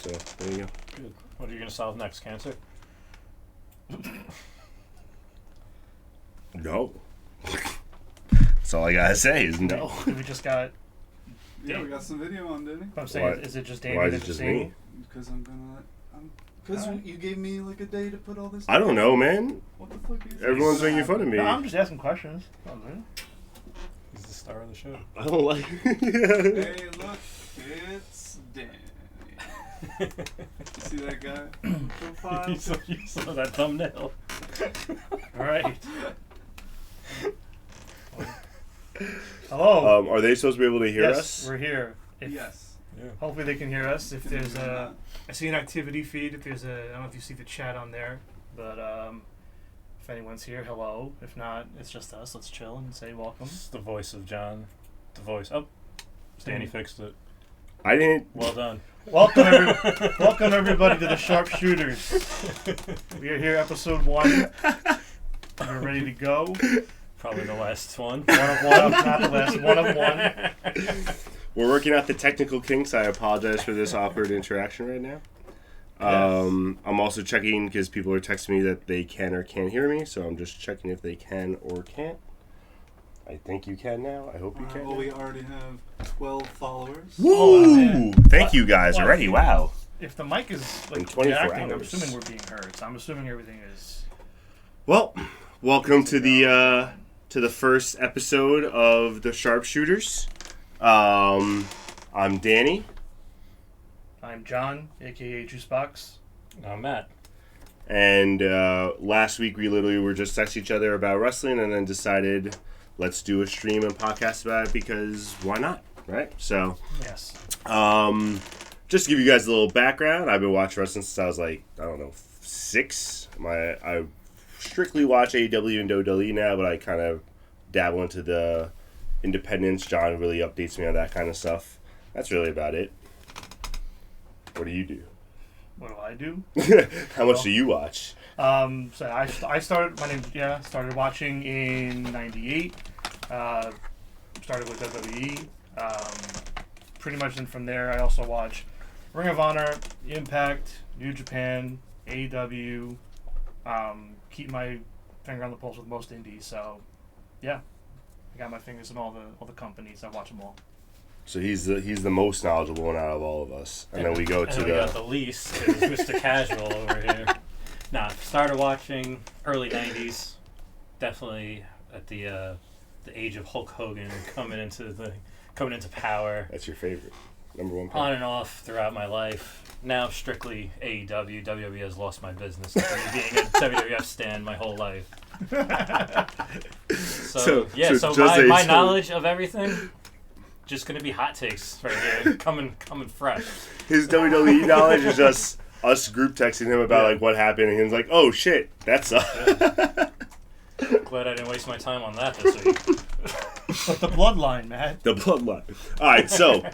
So there you go. Good. What are you gonna solve next? Cancer? No. That's all I gotta say is no. We just got. Yeah, we got some video on, didn't we? I'm saying, is it just Danny? Why is that's it just singing? me? Because I'm gonna. Because you gave me like a day to put all this. I don't know, man. What the fuck is Everyone's making fun of me. No, I'm just asking questions. He's the star of the show. I don't like. Hey, look, it's Danny. You see that guy? Profile. you saw that thumbnail. All right. Hello. Are they supposed to be able to hear yes, us? we're here. Yes. Yeah. Hopefully they can hear us. If Can there's they hear a, I see an activity feed. If there's a, I don't know if you see the chat on there, but if anyone's here, hello. If not, it's just us. Let's chill and say welcome. It's the voice of John. The voice. Oh, Danny fixed it. I didn't. Well done. Welcome, welcome everybody to the Sharpshooters. We are here, episode 1. We're ready to go. Probably the last one. One of one, not the last. One of one. We're working out the technical kinks. I apologize for this awkward interaction right now. I'm also checking because people are texting me that they can or can't hear me, so I'm just checking if they can or can't. I think you can now. I hope you can. Well, we already have 12 followers. Woo! Thank you guys already. Wow. If the mic is In like 24 reacting, I'm hours. assuming we're being heard. So I'm assuming everything is. Well, welcome to the first episode of the Sharpshooters. I'm Danny. I'm John, aka Juicebox. I'm Matt. And last week we literally were just texting each other about wrestling and then decided let's do a stream and podcast about it because why not, right? So, Yes. just to give you guys a little background, I've been watching wrestling since I was like, I don't know, 6. I strictly watch AEW and WWE now, but I kind of dabble into the independents. John really updates me on that kind of stuff. That's really about it. What do you do? What do I do? How much do you watch? So I started. My name. Yeah, started watching in '98. Started with WWE. Pretty much, then from there, I also watch Ring of Honor, Impact, New Japan, AEW. Keep my finger on the pulse with most indies. So, yeah, I got my fingers in all the companies. I watch them all. So he's the most knowledgeable one out of all of us. And then we go to we got the least, Mr. Casual over here. Nah, started watching early 90s. Definitely at the age of Hulk Hogan coming into power. That's your favorite. Number one pick. On and off throughout my life. Now strictly AEW. WWE has lost my business after me being a WWF stan my whole life. So my knowledge of everything just gonna be hot takes right here, coming fresh. His WWE knowledge is just us group texting him about like what happened, and he's like, "Oh shit, that's Glad I didn't waste my time on that this week. But the bloodline, Matt. the bloodline." All right, so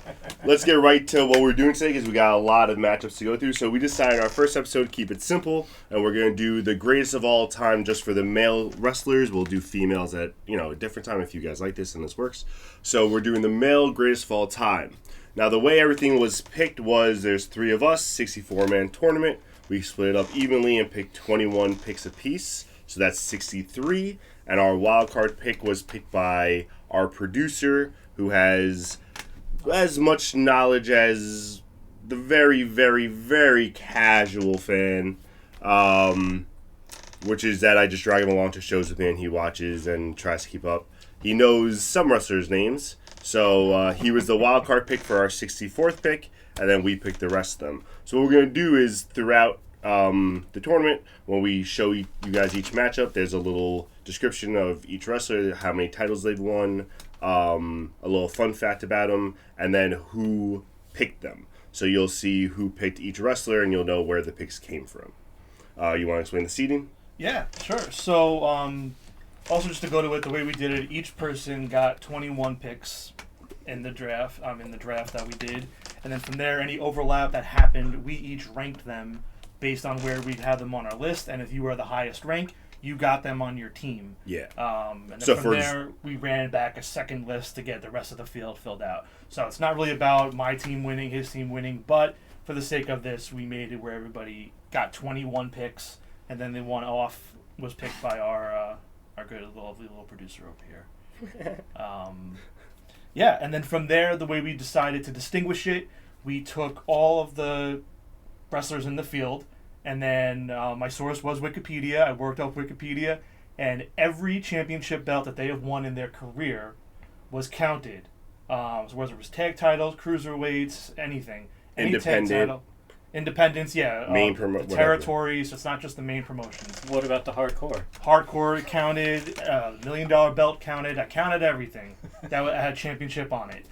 let's get right to what we're doing today because we got a lot of matchups to go through. So we decided our first episode keep it simple, and we're gonna do the greatest of all time just for the male wrestlers. We'll do females at a different time if you guys like this and this works. So we're doing the male greatest of all time. Now the way everything was picked was there's 3 of us, 64-man tournament. We split it up evenly and picked 21 picks apiece. So that's 63. And our wild card pick was picked by our producer, who has as much knowledge as the very, very, very casual fan, which is that I just drag him along to shows with me and he watches and tries to keep up. He knows some wrestlers' names. So he was the wild card pick for our 64th pick, and then we picked the rest of them. So what we're going to do is throughout the tournament, when we show you guys each matchup, there's a little description of each wrestler, how many titles they've won, a little fun fact about them, and then who picked them. So you'll see who picked each wrestler, and you'll know where the picks came from. You want to explain the seeding? Yeah, sure. So, also just to go to it, the way we did it, each person got 21 picks in the draft that we did. And then from there, any overlap that happened, we each ranked them based on where we had them on our list. And if you were the highest rank, you got them on your team. Yeah. And then So from there, we ran back a second list to get the rest of the field filled out. So it's not really about my team winning, his team winning, but for the sake of this, we made it where everybody got 21 picks, and then the one off was picked by our good, lovely little producer over here. Yeah, and then from there, the way we decided to distinguish it, we took all of the wrestlers in the field, and then my source was Wikipedia. I worked off Wikipedia, and every championship belt that they have won in their career was counted. So whether it was tag titles, cruiserweights, anything. Any Independent. tag title. Independence, yeah. Main the territories, it's not just the main promotions. What about the hardcore? Hardcore counted, $1 million belt counted. I counted everything that had a championship on it.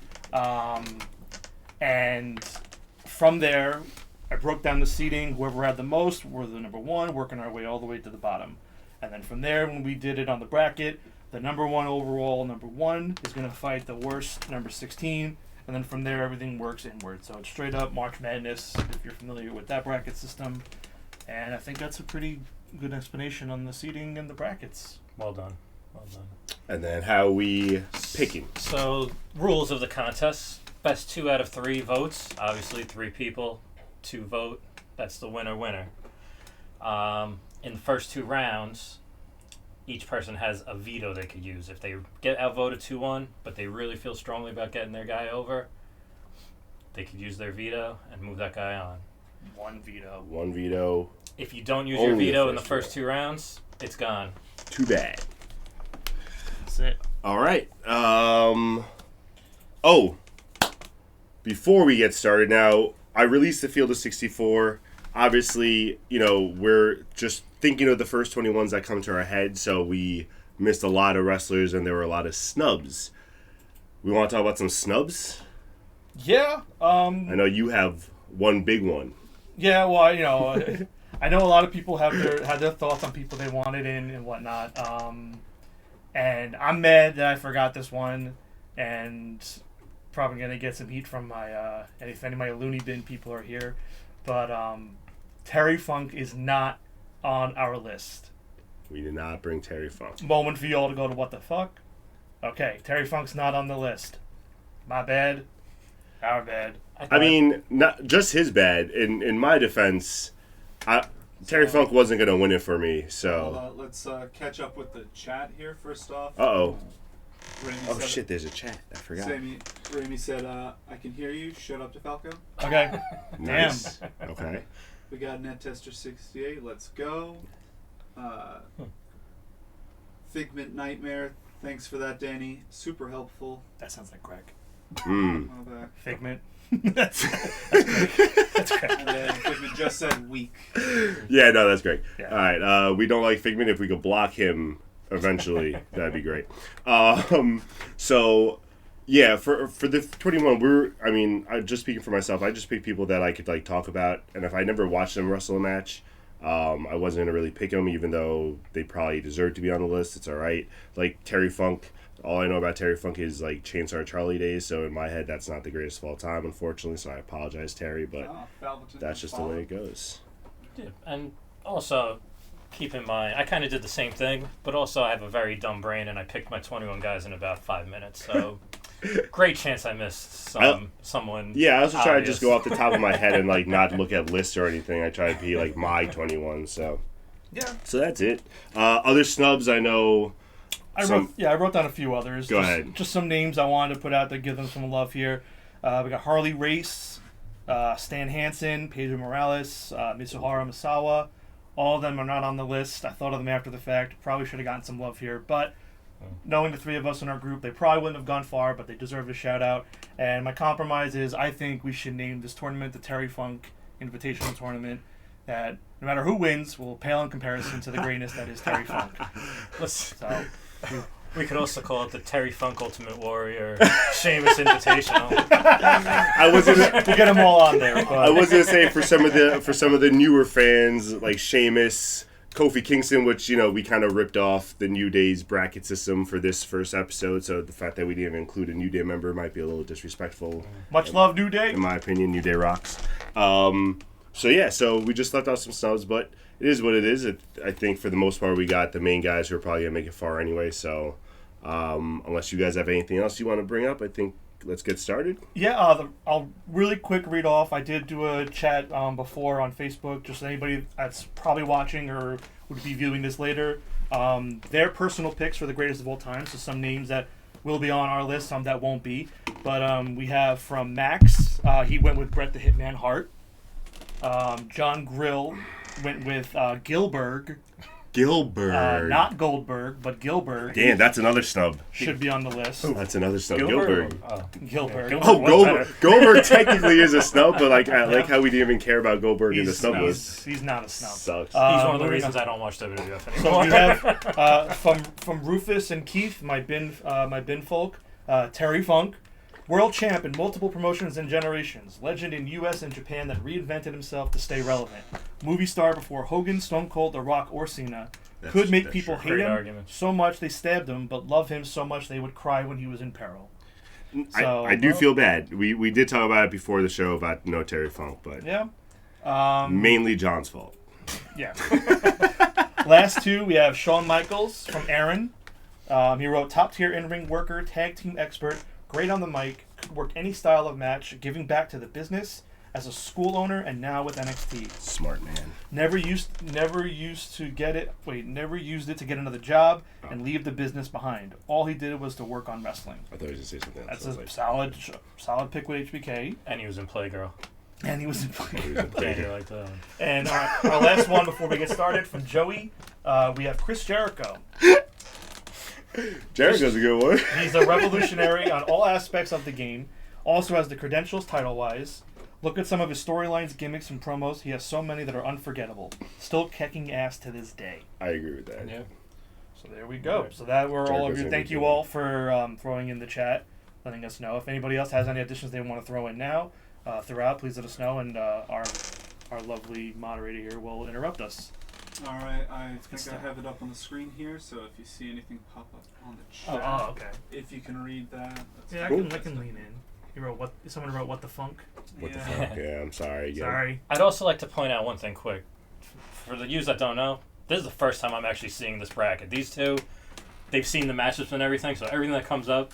And from there, I broke down the seating. Whoever had the most were the number one, working our way all the way to the bottom. And then from there, when we did it on the bracket, the number one overall, number one, is going to fight the worst, number 16. And then from there, everything works inward. So it's straight up March Madness, if you're familiar with that bracket system. And I think that's a pretty good explanation on the seating and the brackets. Well done. Well done. And then how we picking? So, rules of the contest. Best 2 out of 3 votes. Obviously, 3 people, 2 vote. That's the winner. In the first 2 rounds, each person has a veto they could use. If they get outvoted 2-1, but they really feel strongly about getting their guy over, they could use their veto and move that guy on. One veto. One veto. If you don't use your Only the veto in the first first 2 rounds, it's gone. Too bad. That's it. All right. Before we get started now, I released the field of 64. Obviously, we're just thinking of the first 21s that come to our head, so we missed a lot of wrestlers and there were a lot of snubs. We want to talk about some snubs? Yeah. I know you have one big one. Yeah, well, I know a lot of people had their thoughts on people they wanted in and whatnot. And I'm mad that I forgot this one, and probably gonna get some heat from my if any of my loony bin people are here. But Terry Funk is not on our list. We did not bring Terry Funk. Moment for you all to go to what the fuck? Okay, Terry Funk's not on the list. My bad. Our bad. I mean, not just his bad. In my defense, Terry Funk wasn't going to win it for me, so... let's catch up with the chat here first off. Uh-oh. Raimi Oh, said- shit, there's a chat. I forgot. Raimi said, I can hear you. Shut up, DeFalco. Okay. Nice. Okay. We got NetTester68. Let's go. Figment Nightmare. Thanks for that, Danny. Super helpful. That sounds like crack. All that. Figment. That's correct. And then Figment just said weak. Yeah, no, that's great. Yeah. All right, we don't like Figment. If we could block him eventually, that'd be great. So, yeah, for the 21, I just speaking for myself, I just picked people that I could talk about, and if I never watched them wrestle a match, I wasn't gonna really pick them, even though they probably deserve to be on the list. It's all right. Like Terry Funk. All I know about Terry Funk is Chainsaw Charlie days, so in my head that's not the greatest of all time, unfortunately, so I apologize, Terry, but that's just the way it goes. Yeah, and also, keep in mind, I kind of did the same thing, but also I have a very dumb brain, and I picked my 21 guys in about 5 minutes, so great chance I missed someone. Yeah, I also try to obvious. just go off the top of my head and not look at lists or anything. I try to be my 21, so... Yeah. So that's it. Other snubs, I know... I wrote down a few others. Go ahead. Just some names I wanted to put out to give them some love here. We got Harley Race, Stan Hansen, Pedro Morales, Mitsuhara Misawa. All of them are not on the list. I thought of them after the fact. Probably should have gotten some love here. But knowing the 3 of us in our group, they probably wouldn't have gone far, but they deserve a shout out. And my compromise is I think we should name this tournament the Terry Funk Invitational Tournament. That no matter who wins will pale in comparison to the greatness that is Terry Funk. So... We could also call it the Terry Funk Ultimate Warrior Sheamus Invitational. We'll get them all on there. But. I was gonna say for some of the newer fans like Sheamus, Kofi Kingston, which we kind of ripped off the New Day's bracket system for this first episode. So the fact that we didn't include a New Day member might be a little disrespectful. Much love, New Day. In my opinion, New Day rocks. So we just left out some snubs, but it is what it is. I think for the most part we got the main guys who are probably going to make it far anyway. So unless you guys have anything else you want to bring up, I think let's get started. Yeah, I'll really quick read off. I did do a chat before on Facebook. Just anybody that's probably watching or would be viewing this later. Their personal picks for the greatest of all time. So some names that will be on our list, some that won't be. But we have from Max, he went with Bret the Hitman Hart. John Grill went with Gilbert. Gilbert. Not Goldberg, but Gilbert. Damn, that's another snub. Should be on the list. That's another snub. Gilbert. Gilbert. Yeah, Oh, was Goldberg. better. Goldberg technically is a snub, but like I like how we didn't even care about Goldberg in the snub list. He's not a snub. Sucks. He's one of the moving reasons on. I don't watch WWF So anymore. we have from Rufus and Keith, my bin folk, Terry Funk, world champ in multiple promotions and generations, legend in U.S. and Japan that reinvented himself to stay relevant, movie star before Hogan, Stone Cold, The Rock, or Cena. Could make people hate Great him argument. so much they stabbed him, but love him so much they would cry when he was in peril. So, I do feel bad. We did talk about it before the show about no Terry Funk, but Yeah. mainly John's fault. Yeah. Last two, we have Shawn Michaels from Aaron. He wrote top tier in-ring worker, tag team expert, great on the mic, could work any style of match, giving back to the business as a school owner and now with NXT. Smart man. Never used it to get another job and leave the business behind. All he did was to work on wrestling. I thought you were going to say something else. That's a solid pick with HBK. And he was in Playgirl. And he was in Yeah, you like that one. And our last one before we get started from Joey, we have Chris Jericho. Jericho's a good one. He's a revolutionary on all aspects of the game. Also has the credentials title-wise. Look at some of his storylines, gimmicks, and promos. He has so many that are unforgettable. Still kicking ass to this day. I agree with that. Yeah. So there we go. So that were all of Jericho's you. a Thank good you one. all for throwing in the chat, letting us know. If anybody else has any additions they want to throw in now, throughout, please let us know, and our lovely moderator here will interrupt us. All right, I think I have it up on the screen here, so if you see anything pop up on the chat, Oh, okay. if you can read that. That's Yeah, I can lean in. He wrote what? Someone wrote what the funk. What the Yeah. fuck? Yeah, I'm sorry. Again. Sorry. I'd also like to point out one thing quick. For the users that don't know, this is the first time I'm actually seeing this bracket. These two, they've seen the matchups and everything, so everything that comes up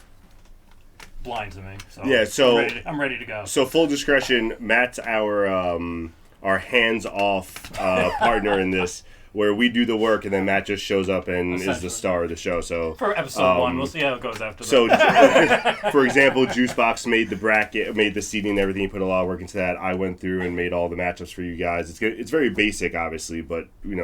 blinds me. So Yeah, so- I'm ready to go. So full discretion, Matt's our hands-off partner in this, where we do the work and then Matt just shows up and is the Essentially. star of the show. So For episode 1, we'll see how it goes after So, that. for example, Juicebox made the bracket, made the seating and everything. He put a lot of work into that. I went through and made all the matchups for you guys. It's good. It's very basic, obviously, but we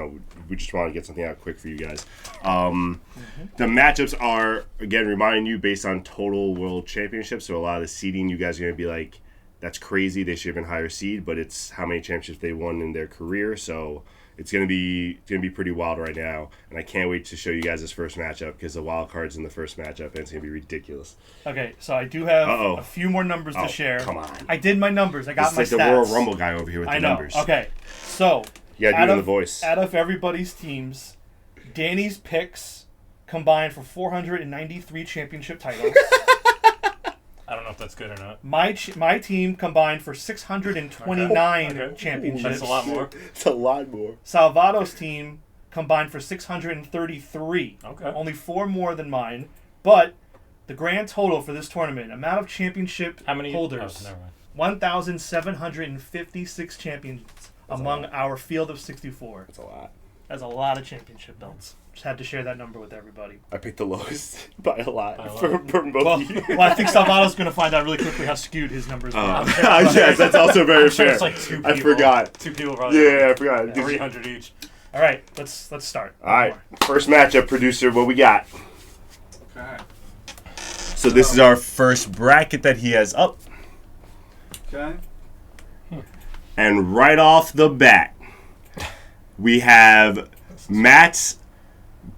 just want to get something out quick for you guys. The matchups are, again, reminding you based on total world championships. So a lot of the seeding, you guys are going to be like, that's crazy. They should have been higher seed, but it's how many championships they won in their career. So it's gonna be pretty wild right now, and I can't wait to show you guys this first matchup because the wild card's in the first matchup, and it's gonna be ridiculous. Okay, so I do have Uh-oh. a few more numbers to share. Come on, I did my numbers. I got it's my like stats. the Royal Rumble guy over here with I the know. numbers. Okay, so You gotta do it in the voice. Out of everybody's teams, Danny's picks combined for 493 championship titles. I don't know if that's good or not. My team combined for 629 Okay. championships. That's a lot more. It's a lot more. Salvato's team combined for 633. Okay. Only 4 more than mine. But the grand total for this tournament, amount of championship How many holders, Oh, never mind. 1,756 champions among our field of 64. That's a lot. That's a lot of championship belts. Just had to share that number with everybody. I picked the lowest by a lot By a lot. from both Well, of you. I think Salvato's going to find out really quickly how skewed his numbers are. Yes, that's also very I'm sure fair. it's like 2 people. I forgot. 2 people probably. Yeah, I forgot. 300 each. All right, let's start. All right, first matchup, producer. What we got? Okay. So this is our first bracket that he has up, Okay. and right off the bat, we have Matt's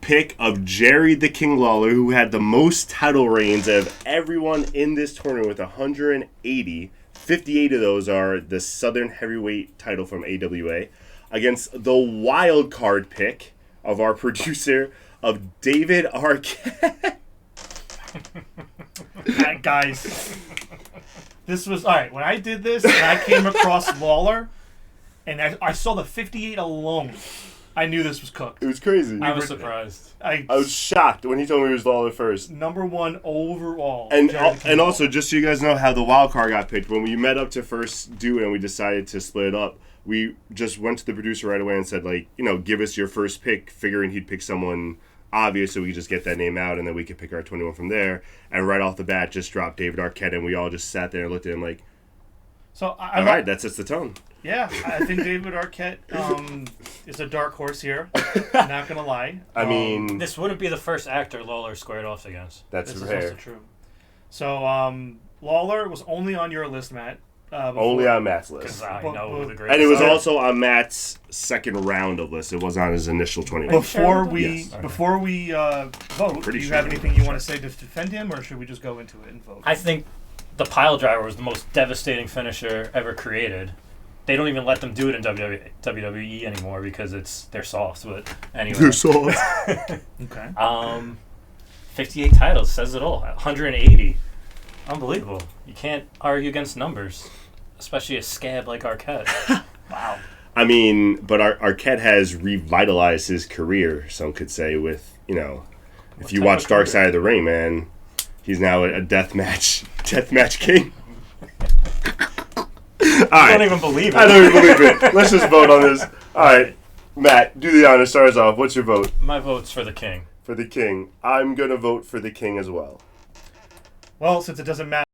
pick of Jerry the King Lawler, who had the most title reigns of everyone in this tournament with 180. 58 of those are the Southern Heavyweight title from AWA, against the wild card pick of our producer of David Arquette. Guys, this was all right. When I did this, and I came across Lawler, and I saw the 58 alone. I knew this was cooked. It was crazy. I was surprised. I was shocked when he told me it was Lawler first. Number 1 overall. And also, just so you guys know how the wild card got picked, when we met up to first do it and we decided to split it up, we just went to the producer right away and said, like, give us your first pick, figuring he'd pick someone obvious so we could just get that name out and then we could pick our 21 from there. And right off the bat, just dropped David Arquette, and we all just sat there and looked at him like, all right, that sets the tone. Yeah, I think David Arquette is a dark horse here. Not gonna lie. I mean, this wouldn't be the first actor Lawler squared off against. That's this rare. is also true. So Lawler was only on your list, Matt. Only on Matt's list. Because I know who the great. And it was also on Matt's second round of list. It wasn't on his initial 21. Before we Yes. vote, do you have anything you want to say to defend him, or should we just go into it and vote? I think the pile driver was the most devastating finisher ever created. They don't even let them do it in WWE anymore because they're soft. But anyway, They're soft. Okay. 58 titles says it all. 180, unbelievable. You can't argue against numbers, especially a scab like Arquette. Wow. I mean, but Arquette has revitalized his career. Some could say with if you watch Dark Side of the Ring, man, he's now a deathmatch king. I don't even believe it. I don't even believe it. Let's just vote on this. All right, Matt, do the honor. Start us off. What's your vote? My vote's for the king. For the king. I'm going to vote for the king as well. Well, since it doesn't matter.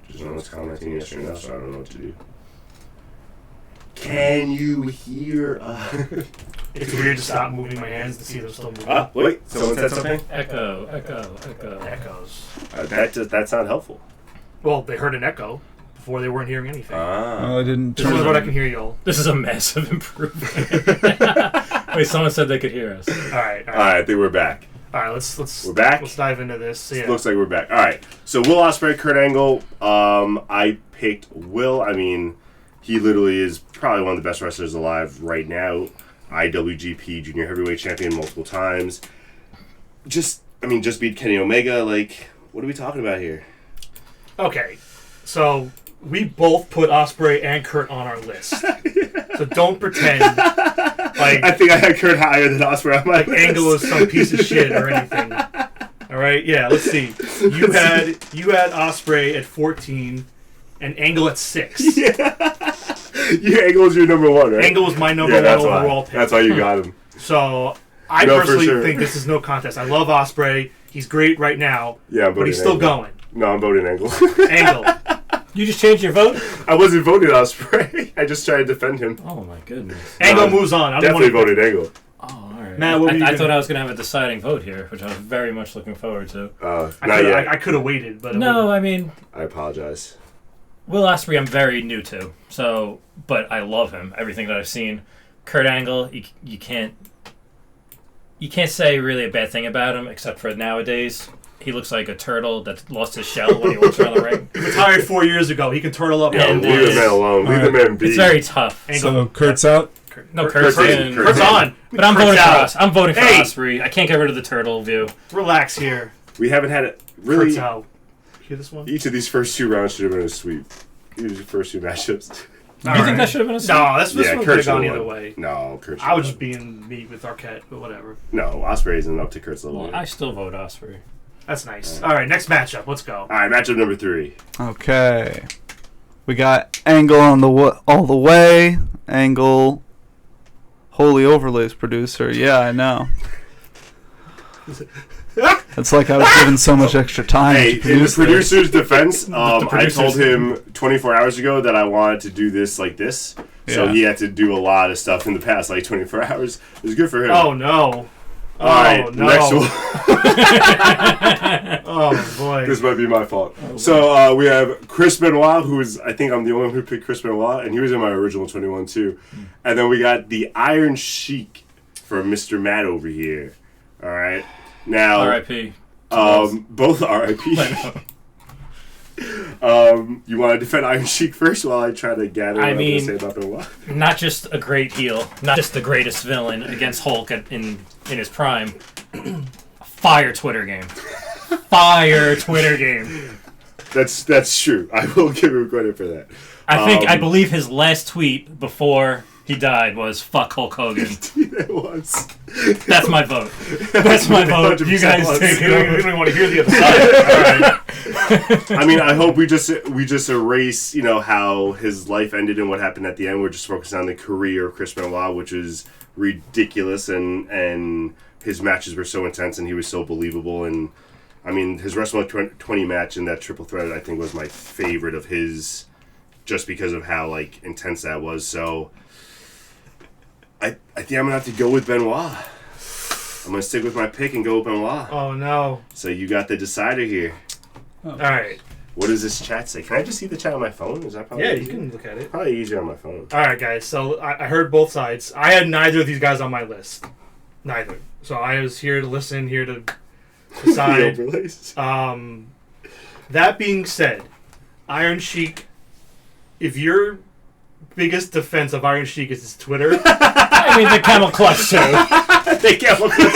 Just no one's commenting yes or no, so I don't know what to do. Can you hear It's weird to stop moving my hands to see them still moving. Wait, someone said something? Echo. Echoes. That sounds helpful. Well, they heard an echo before they weren't hearing anything. I didn't. This is what I can hear y'all. This is a massive improvement. Wait, someone said they could hear us. All right. I think we're back. All right, let's. We're back? Let's dive into this. Yeah. Looks like we're back. All right. So Will Ospreay, Kurt Angle. I picked Will. I mean, he literally is probably one of the best wrestlers alive right now. IWGP Junior Heavyweight Champion multiple times. Just beat Kenny Omega. Like, what are we talking about here? Okay, so we both put Ospreay and Kurt on our list. So don't pretend like I think I had Kurt higher than Ospreay on my list. Angle is some piece of shit or anything. All right, yeah. Let's see. You had Ospreay at 14, and Angle at 6. Yeah, Angle was your number one, right? Angle was my number one overall pick. That's why you got him. So I personally think this is no contest. I love Ospreay. He's great right now. Yeah, but he's still going. No, I'm voting Angle. Angle. You just changed your vote? I wasn't voting Ospreay. I just tried to defend him. Oh my goodness. Angle moves on. I definitely voted Angle. Oh, all right. Matt, I thought I was going to have a deciding vote here, which I was very much looking forward to. Not yet. I could have waited, but no, I mean, I apologize. Will Ospreay, I'm very new to, but I love him. Everything that I've seen. Kurt Angle, you can't say really a bad thing about him, except for nowadays. He looks like a turtle that lost his shell when he walks around the ring. He retired 4 years ago. He can turtle up. Yeah, leave the man alone. Leave the man be. It's very tough. So Kurt's out? No, Kurt's in. Kurt's on. But I'm voting for us. I'm voting for Ospreay. I can't get rid of the turtle view. Relax here. We haven't had it really. Kurt's out. Hear this one? Each of these first 2 rounds should have been a sweep. These first 2 matchups. You think that should have been a sweep? No, this one could have gone either won. way. No, Kurt. I was just being me with Arquette, but whatever. No, Ospreay isn't up to Kurt's level. Well, I still vote Ospreay. That's nice. All right, next matchup. Let's go. All right, matchup number 3. Okay. We got Angle on all the way. Angle, Holy Overlays producer. Yeah, I know. It's like I was given so much extra time. Hey, to in the produce producer's defense, I producer's told him 24 hours ago that I wanted to do this like this. So Yeah. he had to do a lot of stuff in the past, like 24 hours. It was good for him. Oh, no. All right, no. next one. Oh, boy. This might be my fault. So we have Chris Benoit, I think I'm the only one who picked Chris Benoit, and he was in my original 21 too. And then we got the Iron Sheik from Mr. Matt over here. All right. Now, R.I.P. Both R.I.P. You want to defend Iron Sheik first while I try to gather what I'm going to say about Benoit? Not just a great heel, not just the greatest villain against Hulk in his prime. Fire Twitter game. Fire Twitter game. That's true. I will give him credit for that. I believe his last tweet before he died was "fuck Hulk Hogan." It was. That's my vote. That's my vote. You guys take We it over. don't want to hear the other side. All right. I mean, I hope we just erase, how his life ended and what happened at the end. We're just focusing on the career of Chris Benoit, which is ridiculous, and his matches were so intense and he was so believable. And I mean, his WrestleMania 20 match in that triple threat, I think, was my favorite of his, just because of how intense that was. So I think I'm gonna have to go with Benoit. I'm gonna stick with my pick and go with Benoit. Oh, no. So you got the decider here. All right. What does this chat say? Can I just see the chat on my phone? Is that probably Yeah, you easier? can look at it. Probably easier on my phone. All right, guys. So I heard both sides. I had neither of these guys on my list. Neither. So I was here to listen, here to decide. The overlays. That being said, Iron Sheik, if your biggest defense of Iron Sheik is his Twitter, I mean, the camel clutch too. The camel clutch.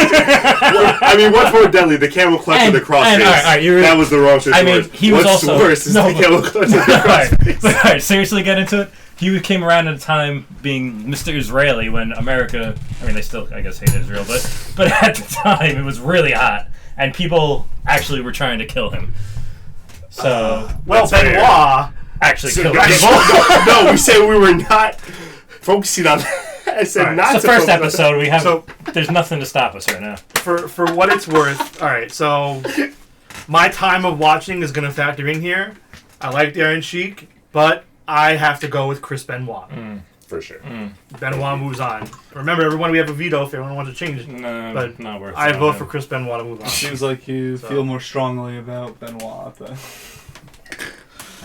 I mean, what's more deadly, the camel clutch or the crossface? All right, that was the wrong choice. I mean, he was what's also worse is the camel clutch or the crossface. All right, seriously, get into it. He came around at a time being Mr. Israeli when America. I mean, they still, I guess, hate Israel, but at the time it was really hot, and people actually were trying to kill him. So Benoit actually killed people. No, we said we were not focusing on that. I said right, not it's to the first focus on episode. We have. So- there's nothing to stop us right now. for what it's worth. All right, so my time of watching is going to factor in here. I like the Iron Sheik, but I have to go with Chris Benoit. For sure. Benoit moves on. Remember, everyone, we have a veto if everyone wants to change it. No, But not worth it. I vote for Chris Benoit to move on. Seems like you So- feel more strongly about Benoit. But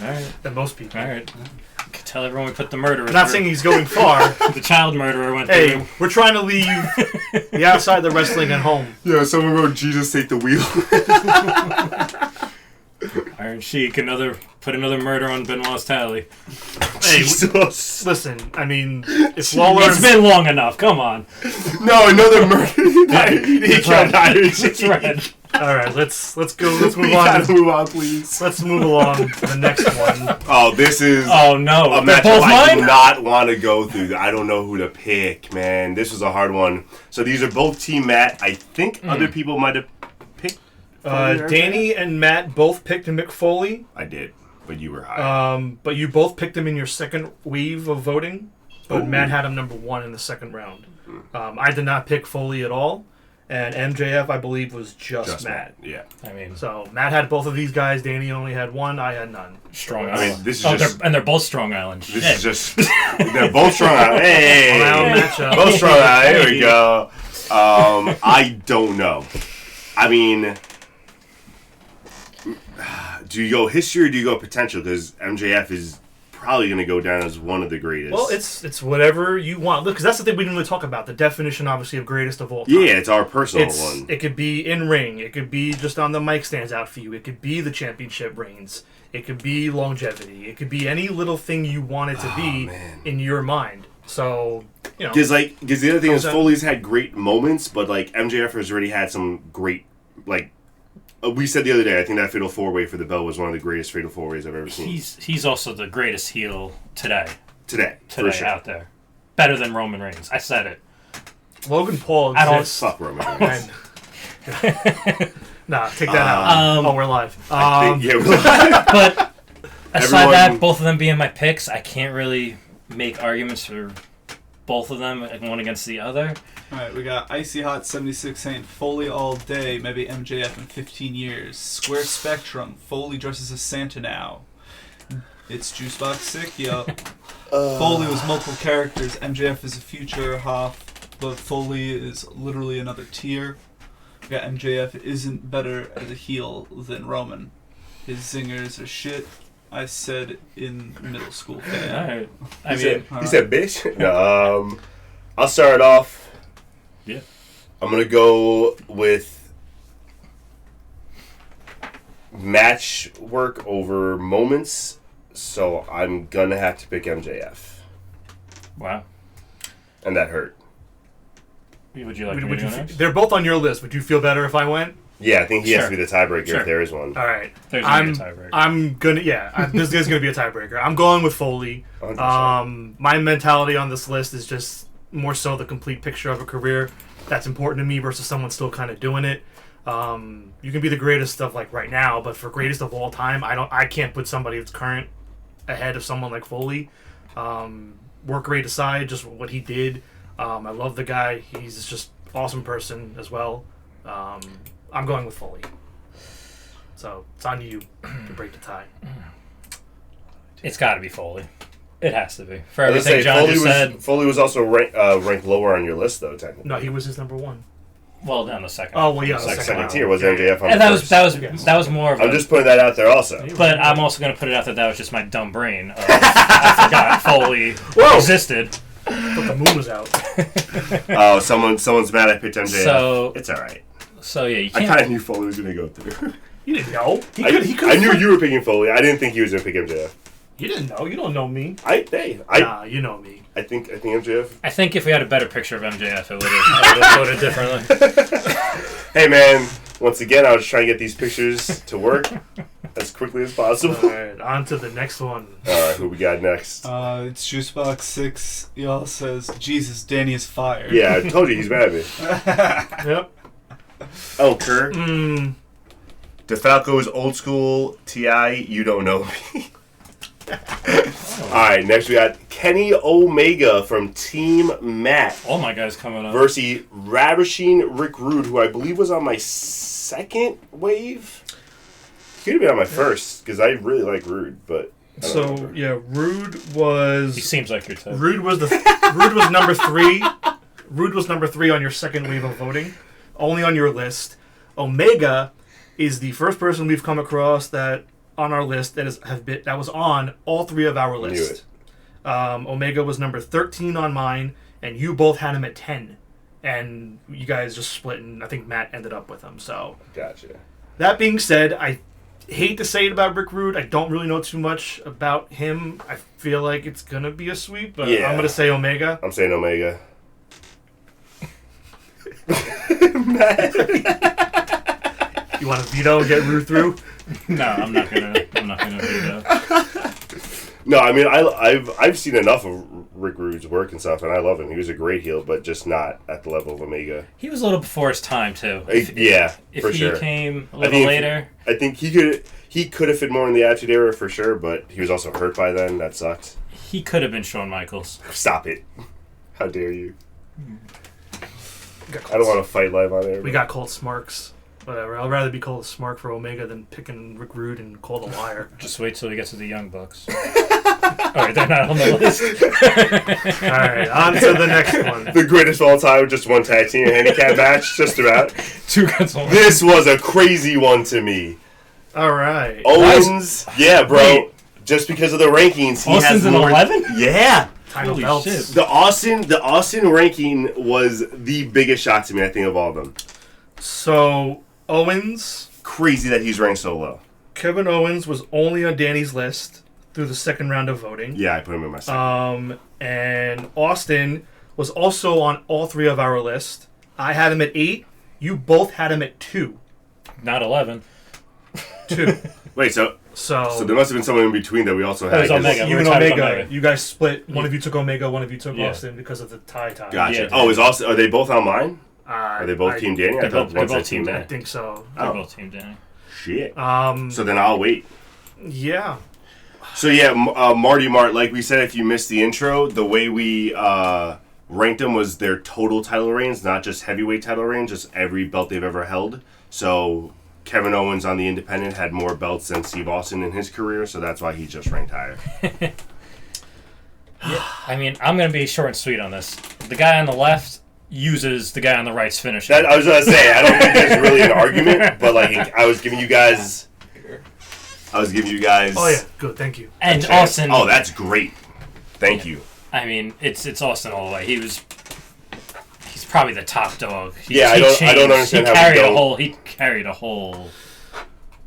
All right. than most people. All right. Tell everyone we put the murderer. I'm not saying he's going far. The child murderer went Hey, through. we're trying to leave the outside of the wrestling at home. Yeah, someone wrote Jesus take the wheel. Iron Sheik, put another murder on Benoit's tally. Hey, Jesus. listen, I mean, if Lawler... It's been long enough. Come on. No, another murder. He killed Iron Sheik. It's red. All right, let's go. Let's move We on. gotta move on, please. Let's move along to the next one. Oh, this is Oh no, a they're matchup both I do mine. not want to go through. I don't know who to pick, man. This was a hard one. So these are both Team Matt. I think other people might have picked. Danny and Matt both picked Mick Foley. I did, but you were high. But you both picked him in your second wave of voting. But Ooh. Matt had him number 1 in the second round. I did not pick Foley at all. And MJF, I believe, was just Matt. Yeah. I mean, So Matt had both of these guys. Danny only had one. I had none. Strong I Island. mean, this is just. they're both Strong Island. This Shit. is just. They're both strong out. Hey, Round matchup. both strong out. Here we go. I don't know. I mean, do you go history or do you go potential? Because MJF is probably going to go down as one of the greatest. Well, it's whatever you want. Look, because that's the thing we didn't really talk about. The definition, obviously, of greatest of all time. Yeah, it's our personal one. It could be in ring. It could be just on the mic stands out for you. It could be the championship reigns. It could be longevity. It could be any little thing you want it to be in your mind. So, you know. Because the other thing is Comes out- Foley's had great moments, but like MJF has already had some great like. We said the other day, I think that Fatal 4-Way for the belt was one of the greatest Fatal 4-Ways I've ever seen. He's also the greatest heel today Today, for sure. out there. Better than Roman Reigns. I said it. Logan Paul I don't- exists. Fuck Roman Reigns. Nah, take that out. Oh, we're live. I think, yeah, But aside Everyone- that, both of them being my picks, I can't really make arguments for both of them, one against the other. Alright, we got Icy Hot 76 saying Foley all day, maybe MJF in 15 years. Square Spectrum, Foley dresses as Santa now. It's Juicebox Sick, yo. Foley was multiple characters. MJF is a future Hoff, but Foley is literally another tier. We got MJF isn't better as a heel than Roman. His zingers are shit. I said in middle school. Alright. I he mean, said bitch? No, I'll start it off. Yeah. I'm going to go with match work over moments, so I'm going to have to pick MJF. wow. And that hurt. Would you like me Would to you go next? they're both on your list. Would you feel better if I went? Yeah, I think he has Sure. to be the tiebreaker Sure. if there is one. All right. There's gonna be a tiebreaker. I'm gonna. Yeah, this is gonna be a tiebreaker. I'm going with Foley. 100%. My mentality on this list is just more so the complete picture of a career that's important to me versus someone still kind of doing it. You can be the greatest of like right now, but for greatest of all time, I can't put somebody that's current ahead of someone like Foley. Work rate aside, just what he did. I love the guy. He's just awesome person as well. I'm going with Foley. So it's on you to break the tie. It's got to be Foley. It has to be. For I was gonna everything say, John just said, Foley was also ranked lower on your list, though, technically. No, he was his number 1. well, down the second. Oh, well, yeah, The the Second round. tier was Yeah. MJF on And the that was first. that was more of I'm a, just putting that out there also. But I'm also going to put it out that was just my dumb brain. I forgot Foley existed. But the moon was out. Oh, someone's mad I picked MJF. So- it's all right. So yeah, you I can't. kind of knew Foley was going to go through. You didn't know. I knew you were picking Foley. I didn't think he was going to pick MJF. You didn't know. You don't know me. I You know me. think MJF. I think if we had a better picture of MJF, it would have voted differently. Hey man, once again, I was trying to get these pictures to work as quickly as possible. All right, on to the next one. All right, who we got next? It's Juicebox 6. Y'all says, Jesus, Danny is fired. Yeah, I told you he's mad at me. Yep. Oh, Kerr. Mm, DeFalco is old school. T.I., you don't know me. Alright, next we got Kenny Omega from Team Matt All my guys coming up. versus Ravishing Rick Rude, who I believe was on my second wave. He could have been on my first, because I really like Rude, but... I don't so remember. yeah, Rude was. He seems like your type. Rude was Rude was number 3. Rude was number 3 on your second wave of voting, only on your list. Omega is the first person we've come across that on our list that was on all three of our Knew lists. Omega was number 13 on mine, and you both had him at 10. And you guys just split, and I think Matt ended up with him. So Gotcha. that being said, I hate to say it about Rick Rude. I don't really know too much about him. I feel like it's gonna be a sweep, but Yeah. I'm gonna say Omega. I'm saying Omega. You want to veto and get Rude through? No, I'm not gonna veto. No, I mean I've seen enough of Rick Rude's work and stuff, and I love him. He was a great heel, but just not at the level of Omega. He was a little before his time too. Yeah, If for he sure. came a I little think later, I think he could have fit more in the Attitude Era for sure, but he was also hurt by then. That sucked. he could have been Shawn Michaels. Stop it! How dare you? We got I don't want to fight live on air. We got Colt Smarks. Whatever. I'd rather be called a Smark for Omega than picking Rick Rude and called a liar. Just wait till he gets to the Young Bucks. Alright, they're not on the list. All right, on to the next one. the greatest of all time, just one tag team handicap match, just about. Two guys on This was a crazy one to me. All right. Owens, yeah, bro. Wait. Just because of the rankings, he Austin's has an more. 11? Yeah. Title Holy belts. shit. The Austin ranking was the biggest shock to me, I think, of all of them. So Owens, Crazy that he's ranked so low. Kevin Owens was only on Danny's list through the second round of voting. Yeah, I put him in my second. And Austin was also on all three of our list. I had him at 8. You both had him at 2. Not 11. 2. Wait, so there must have been someone in between that we also had. was Omega. Because- We were Even talking Omega, about Omega. you guys split. One of you took Omega, one of you took Yeah. Austin because of the tie. Gotcha. Yeah, Oh, is Austin? Are they both on mine? Are Are they both Team Danny? I They're thought both- one they're said both Team Team I Danny. think so. They're Oh. both Team Danny. Shit. Um, So then I'll wait. yeah. So yeah, Marty Mart, like we said, if you missed the intro, the way we ranked them was their total title reigns, not just heavyweight title reigns, just every belt they've ever held. So Kevin Owens on the independent had more belts than Steve Austin in his career, so that's why he's just ranked higher. I mean, I'm going to be short and sweet on this. The guy on the left uses the guy on the right's finisher. That, I was gonna say, I don't think there's really an argument, but like I was giving you guys. Oh yeah, good. Thank you. and a chance. Austin. Oh, that's great. Thank you. I mean, it's Austin all the way. He's probably the top dog. Yeah, I don't understand how we don't- He carried a whole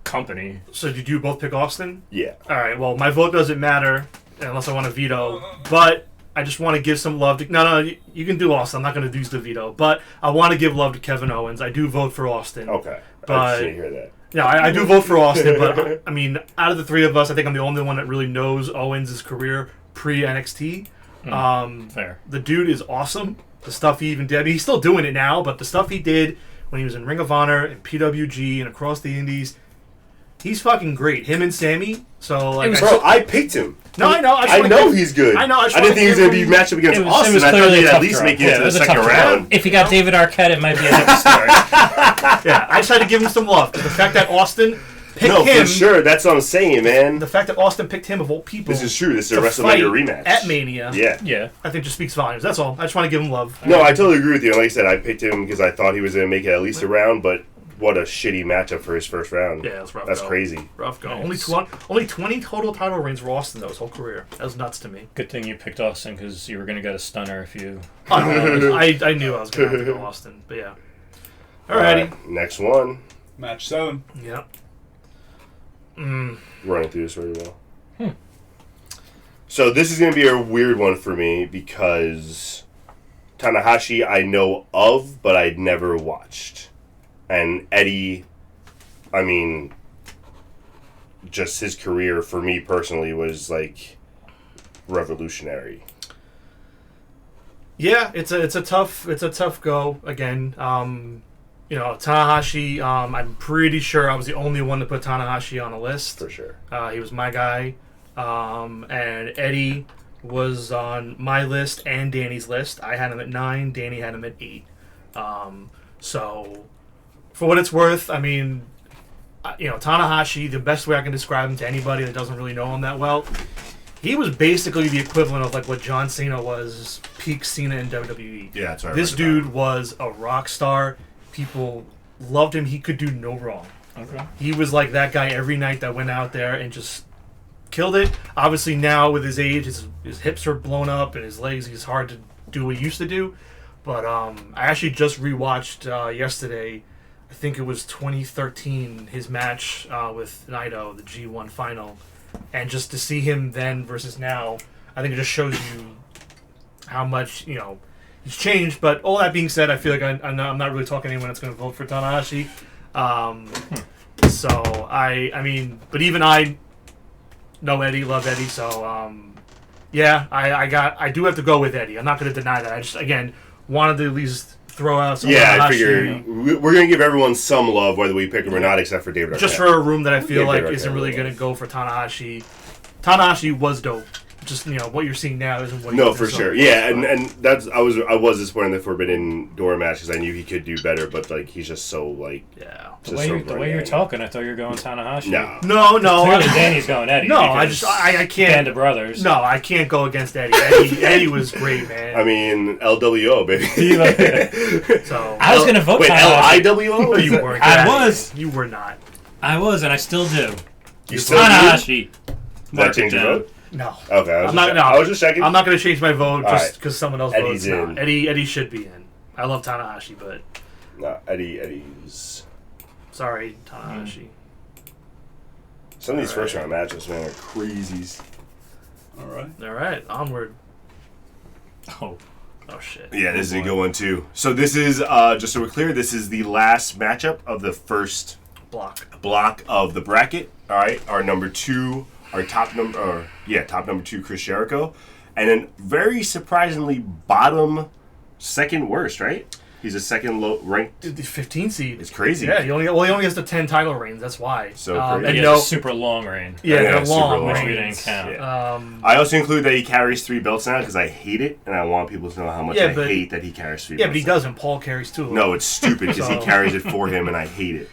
company. So did you both pick Austin? Yeah. All right. Well, my vote doesn't matter unless I want to veto, but I just want to give some love to. No, you can do Austin. I'm not going to use the veto, but I want to give love to Kevin Owens. I do vote for Austin. Okay. I But- just didn't hear that. Yeah, I do vote for Austin, but I mean, out of the three of us, I think I'm the only one that really knows Owens' career pre NXT. Fair. The dude is awesome. The stuff he even did. I mean, he's still doing it now, but the stuff he did when he was in Ring of Honor and PWG and across the Indies, he's fucking great. Him and Sammy. So like, Bro, I picked him. no, I know. I know he's good. I know. I didn't think he was going to be matched up against It was Austin. I thought clearly he'd a at tough least draw. make it Yeah, into it the was a second tough draw. round. If he got David Arquette, it might be a different story. Yeah, I just had to give him some love. The fact that Austin picked No, him. for sure. That's what I'm saying, man. The fact that Austin picked him of all people. This is true. This is a to WrestleMania fight rematch. at Mania. Yeah. Yeah. I think just speaks volumes. That's all. I just want to give him love. No, I totally agree with you. Like I said, I picked him because I thought he was going to make it at least a round, but what a shitty matchup for his first round. Yeah, that's rough. That's go. crazy. Rough go. Nice. Only 20 total title reigns for Austin though his whole career. That was nuts to me. Good thing you picked Austin because you were going to get a stunner if you. I knew I was gonna have to go Austin, but yeah. Alrighty. Alright, next one. Match 7. Yep. Running through this really well. So this is going to be a weird one for me because Tanahashi I know of, but I'd never watched. And Eddie, I mean, just his career for me personally was like revolutionary. Yeah, it's a tough go again. Tanahashi. I'm pretty sure I was the only one to put Tanahashi on a list. For sure. He was my guy. And Eddie was on my list and Danny's list. I had him at 9. Danny had him at 8. So, for what it's worth, I mean, Tanahashi, the best way I can describe him to anybody that doesn't really know him that well, he was basically the equivalent of like what John Cena was peak Cena in WWE. Yeah, that's right. This dude was a rock star. People loved him. He could do no wrong. Okay. He was like that guy every night that went out there and just killed it. Obviously now with his age, his hips are blown up and his legs, he's hard to do what he used to do. But I actually just rewatched yesterday, I think it was 2013, his match with Naito, the G1 final. And just to see him then versus now, I think it just shows you how much, he's changed. But all that being said, I feel like I'm not really talking to anyone that's going to vote for Tanahashi. So, I mean, but even I know Eddie, love Eddie, so, yeah, I do have to go with Eddie. I'm not going to deny that. I just, again, wanted to at least throw out some Yeah, Tanahashi. I figure we're going to give everyone some love, whether we pick him or not, except for David Arquette. Just for a room that I feel Yeah, like David isn't Arquette really was. going to go for Tanahashi. Tanahashi was dope. Just, what you're seeing now isn't what he No, was for in sure. Zone. Yeah, and that's I was disappointed in the Forbidden Door match because I knew he could do better, but like he's just so like Yeah. The way you're talking, I thought you were going Tanahashi. No. No. Clearly, Danny's going Eddie. No, because I can't. Band of brothers. No, I can't go against Eddie. Eddie was great, man. I mean LWO baby. So I was gonna vote Wait, Tanahashi. LIWO? you weren't. I Get out of was. here. You were not. I was, and I still do. You still do? Tanahashi. Did that Mark change it your down. vote? No. Okay, I was just checking. I'm not going to change my vote All just right. because someone else Eddie's votes. in. No. Eddie should be in. I love Tanahashi, but No, Eddie's. sorry, Tanahashi. Some of these All right. first round matches, man, are crazies. All right. All right, onward. Oh. Oh shit. Yeah, this is a good one too. So this is just so we're clear, this is the last matchup of the first block of the bracket. All right, our number two, top number two, Chris Jericho, and then very surprisingly bottom, second worst. Right, he's a second low ranked. The 15 seed. It's crazy. Yeah, he only has the 10 title reigns. That's why. So and crazy. He no, has a super long reign. yeah, Yeah, they're super long long. Which we reigns. didn't count. Yeah. I also include that he carries 3 belts now because I hate it, and I want people to know how much Yeah, I but- hate that he carries 3 Yeah, belts. but he doesn't. Paul carries 2. No, it's stupid because he So- carries it for him, and I hate it.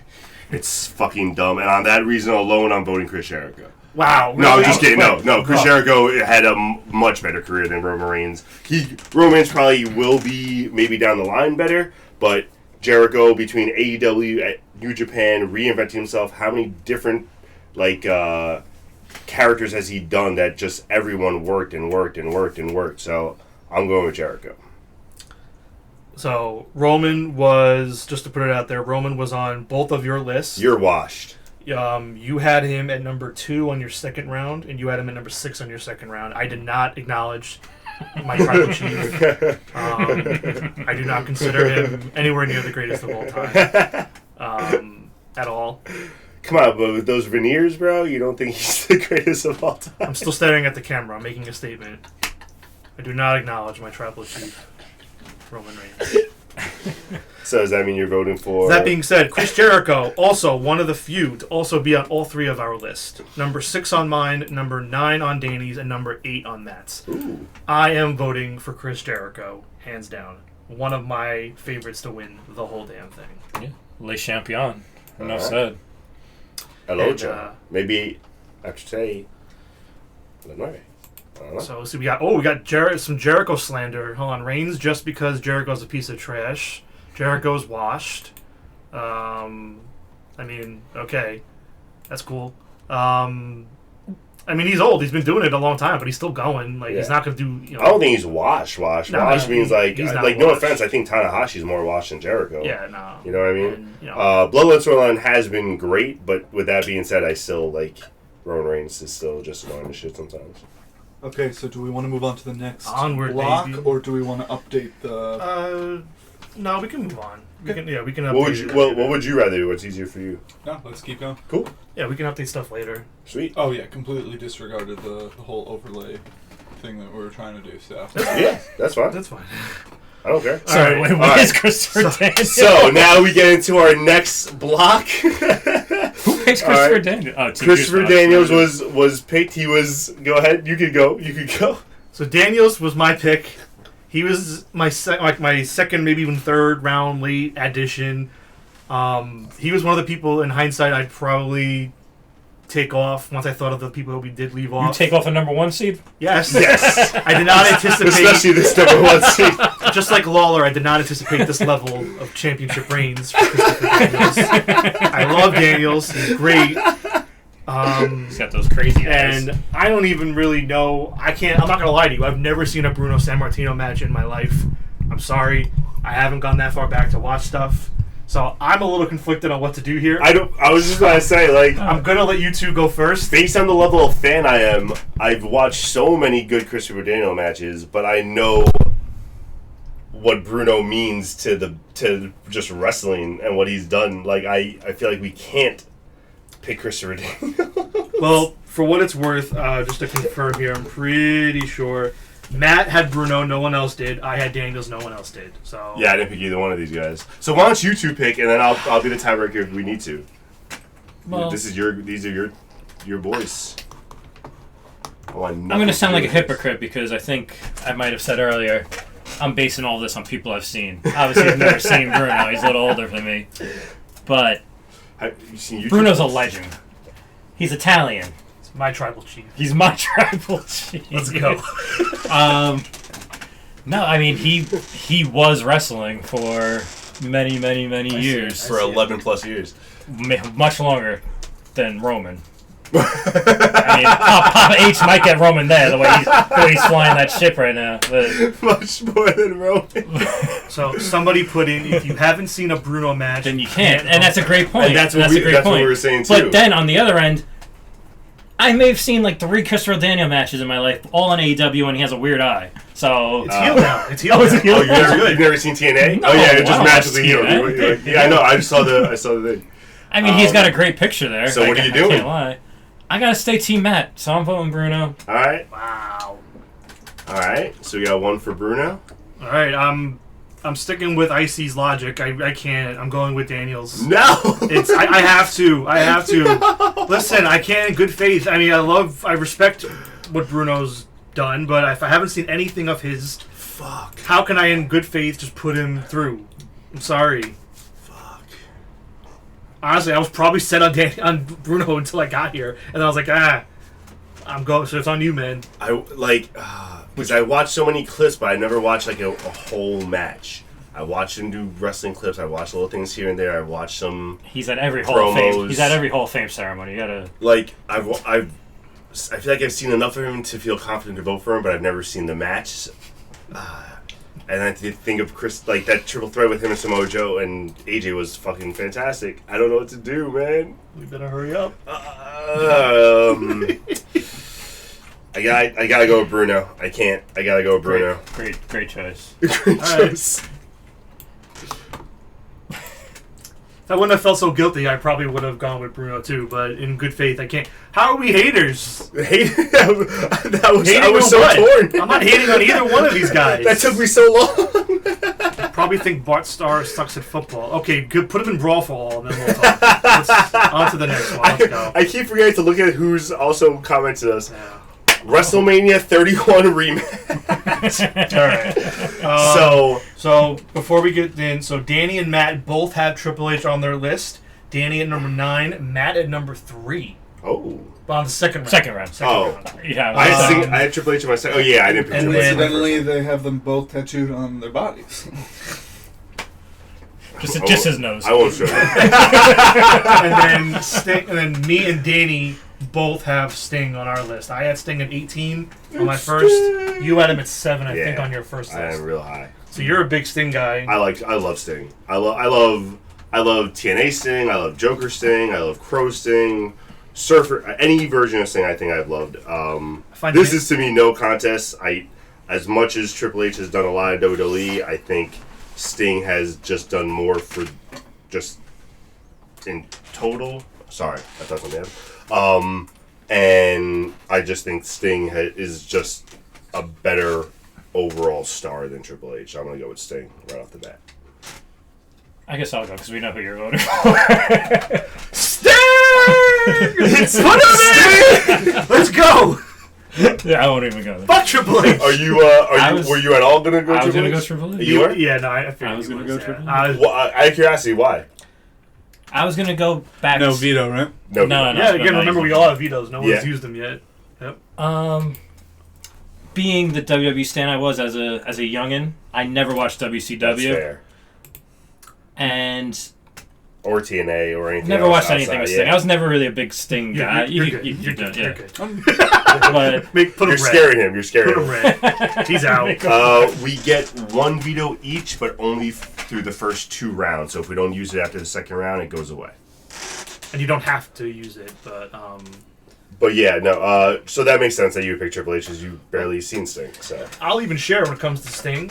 It's fucking dumb, and on that reason alone, I'm voting Chris Jericho. Wow. No, I'm really? just kidding. No. Chris Oh. Jericho had a much better career than Roman Reigns. Roman Reigns probably will be maybe down the line better, but Jericho between AEW at New Japan reinventing himself, how many different characters has he done that just everyone worked and worked and worked and worked? So I'm going with Jericho. So Roman was, just to put it out there, Roman was on both of your lists. You're washed. You had him at number 2 on your second round, and you had him at number 6 on your second round. I did not acknowledge my tribal chief. I do not consider him anywhere near the greatest of all time. At all. Come on, but with those veneers, bro, you don't think he's the greatest of all time? I'm still staring at the camera. I'm making a statement. I do not acknowledge my tribal chief, Roman Reigns. So does that mean you're voting for... That being said, Chris Jericho, also one of the few to also be on all 3 of our list. Number 6 on mine, number 9 on Danny's, and number 8 on Matt's. Ooh. I am voting for Chris Jericho, hands down. One of my favorites to win the whole damn thing. Yeah. Le Champion. Enough Alright. said. Hello, And, Joe. Maybe I should say Lenore. I don't know. So we got some Jericho slander. Hold on, Reigns just because Jericho's a piece of trash. Jericho's washed. I mean, okay, that's cool. I mean, he's old. He's been doing it a long time, but he's still going. Like he's Yeah. not gonna do. You know, I don't think he's washed. No, Washed he's means not no washed. offense. I think Tanahashi's more washed than Jericho. Yeah, no. You know what I mean? And, you know, Bloodline storyline has been great, but with that being said, I still like Roman Reigns is still just annoying as shit sometimes. Okay, so do we want to move on to the next Onward, block, baby. or do we want to update the... no, we can move on. We can update. What would you rather do? What's easier for you? No, let's keep going. Cool. Yeah, we can update stuff later. Sweet. Oh yeah, completely disregarded the whole overlay thing that we were trying to do, so... Yeah, that's fine. That's fine. I don't care. Sorry, Alright. wait, what Alright. is Christopher Daniels? So now we get into our next block. Who picks Christopher Alright. Daniels? Oh, it's Christopher Juice Daniels Box. was picked. He was. Go ahead. You could go. You could go. So Daniels was my pick. He was my second, maybe even third round late addition. He was one of the people in hindsight I'd probably take off once I thought of the people that we did leave off. You take off a number 1 seed? Yes. Yes. I did not anticipate, Especially this number 1 seed. just like Lawler, I did not anticipate this level of championship reigns for Christopher Daniels. I love Daniels. He's great. He's got those crazy eyes. And I don't even really know. I'm not going to lie to you. I've never seen a Bruno Sammartino match in my life. I'm sorry. I haven't gone that far back to watch stuff. So I'm a little conflicted on what to do here. I was just gonna say, like, I'm gonna let you two go first. based on the level of fan I am, I've watched so many good Christopher Daniel matches, but I know what Bruno means to just wrestling and what he's done. Like, I feel like we can't pick Christopher Daniel. Well, for what it's worth, just to confirm here, I'm pretty sure Matt had Bruno, no one else did. I had Daniels, no one else did. So Yeah, I didn't pick either one of these guys. So why don't you two pick, and then I'll be the tiebreaker if we need to. Well, These are your boys. I'm going to sound like a hypocrite because I think I might have said earlier, I'm basing all this on people I've seen. Obviously, I've never seen Bruno. He's a little older than me. But Bruno's a legend. He's Italian. it's my tribal chief. He's my tribal chief. Let's go. No, I mean, he was wrestling for many years. For 11 plus years. Much longer than Roman. I mean, Papa H might get Roman there, the way he's flying that ship right now. But Much more than Roman. So somebody put in, if you haven't seen a Bruno match, then you can't. And that's a great point. And that's what we were saying, too. But then, on the other end, I may have seen like 3 Christopher Daniel matches in my life, all on AEW, and he has a weird eye. So It's healed now. It's healed now. You've never seen TNA? No, Oh yeah, it just wow, matches the heel. TNA. Yeah, I know. I saw the thing. I mean, he's got a great picture there. So what are you doing? I can't lie. I gotta stay Team Matt, so I'm voting Bruno. All right. Wow. All right. So we got one for Bruno. All right, I'm sticking with Icy's logic. I can't. I'm going with Daniels. No. It's I have to. I have to. Listen, I can't in good faith. I mean, I respect what Bruno's done, but if I haven't seen anything of his, Fuck. how can I in good faith just put him through? I'm sorry. Fuck. Honestly, I was probably set on Bruno until I got here, and I was like, I'm going. So it's on you, man. I like because I watched so many clips, but I never watched like a whole match. I watched him do wrestling clips. I watched little things here and there. I watched some. He's at every Hall of Fame. Promos. He's at every Hall of Fame ceremony. You gotta. Like I feel like I've seen enough of him to feel confident to vote for him, but I've never seen the match. And I think of Chris, like that triple threat with him and Samoa Joe and AJ was fucking fantastic. I don't know what to do, man. We better hurry up. I gotta go with Bruno. I can't. I gotta go with Bruno. Great choice. Great choice. If I wouldn't have felt so guilty, I probably would have gone with Bruno too. But in good faith, I can't. How are we haters? I was so torn. I'm not hating on either one of these guys. That took me so long. Probably think Bart Starr sucks at football. Okay, good. Put him in Brawl for All, and then we'll talk. On to the next one. Let's go. I keep forgetting to look at who's also commented us. Yeah. WrestleMania 31 rematch. All right. So before we get in, so Danny and Matt both have Triple H on their list. Danny at number 9, Matt at number 3. Oh. On the second round. Second round. Yeah. I had Triple H on my second. Oh yeah, I didn't pick And Triple H. then- Coincidentally, they have them both tattooed on their bodies. Just his nose. I won't show you. and then me and Danny both have Sting on our list. I had Sting at 18 on my first. You had him at 7, I think, on your first I list. am real high. So you're a big Sting guy. I love Sting. I love TNA Sting. I love Joker Sting. I love Crow Sting. Surfer. Any version of Sting, I think I've loved. This is to me no contest. As much as Triple H has done a lot of WWE, I think Sting has just done more for just in total. Sorry, I thought something happened. And I just think Sting is just a better overall star than Triple H. I'm going to go with Sting right off the bat. I guess I'll go because we know who you're voting for. Sting! It's Sting! Let's go! Yeah, I won't even go there. Fuck Triple H! Were you at all going to go Triple H? I was going to go Triple H. You were? Yeah, no, I figured I was you gonna was, go Triple H. yeah. Out of curiosity, why? I was gonna go back. No veto, right? No. No. Yeah, again, not remember easy. we all have vetoes. No Yeah. one's used them yet. Yep. Being the WWE stan I was as a youngin, I never watched That's WCW, fair. and Or TNA or anything. never else watched outside, anything with yeah. Sting. I was never really a big Sting guy. You're good. You're don't- good. yeah. You're good. But Put You're him red. scaring him. You're scaring Put him. him red. He's out. We get one veto each, but only through the first 2 rounds. So if we don't use it after the second round, it goes away. And you don't have to use it, but But yeah, no. So that makes sense that you would pick Triple H because you barely seen Sting. So I'll even share when it comes to Sting.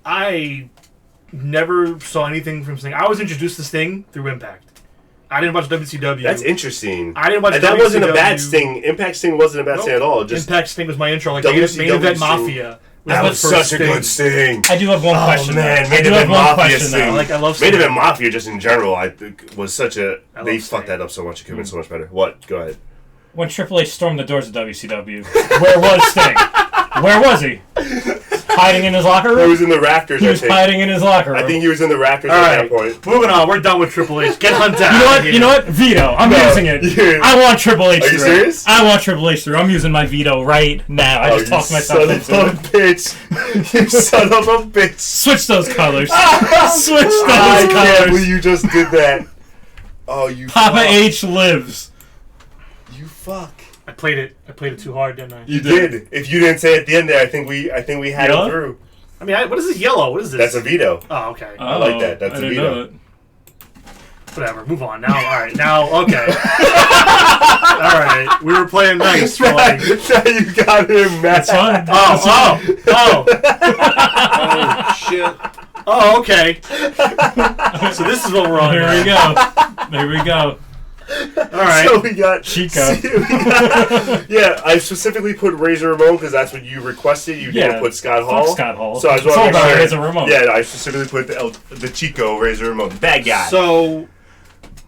I never saw anything from Sting. I was introduced to Sting through Impact. I didn't watch WCW. that's interesting. I didn't watch And that wasn't a bad WCW. Sting. Impact Sting wasn't a bad Sting at all. Just Impact Sting was my intro, like WCW main event Sting. Mafia. that was my first such a good Sting. I do have one question. Man, though. I Main do have Event one Mafia question. Sting. Though. Like I love Main Sting. Event Mafia, just in general, I think was such a. I They love fucked Sting. that up so much. It could have been so much better. What? Go ahead. When Triple H stormed the doors of WCW, where was Sting? Where was he? Hiding in his locker He room? was in the rafters. He I was think. hiding in his locker room. I think he was in the rafters All at right, that point. moving on. We're done with Triple H. Get Hunt out. You know what? You know what? Veto. I'm No, using it. you- I want Triple H Are you through. serious? I want Triple H through. I'm using my veto right now. I Oh, just you talked myself son into of a it. bitch! You son of a bitch! Switch those colors. Switch I those can't colors. believe you just did that. Oh, you Papa fuck. H lives. You fuck. I played it too hard, didn't I? You did. If you didn't say it at the end there, I think we had Yellow? it through. I mean, what is this yellow? What is this? That's a veto. Oh, okay. I like that. That's I a didn't veto. know that. Whatever. Move on. Now, all right. Now, okay. All right. We were playing nice. For like, Now you got him, Matt. That's fine. Oh shit! Oh, okay. So this is what we're on. There now. we go. There we go. All right. So we got Chico. Yeah, I specifically put Razor Ramon because that's what you requested. You didn't put Scott Hall. Fuck Scott Hall. So I just It's want all to make about sure. Razor Ramon. Yeah, I specifically put the Chico Razor Ramon, the bad guy. So,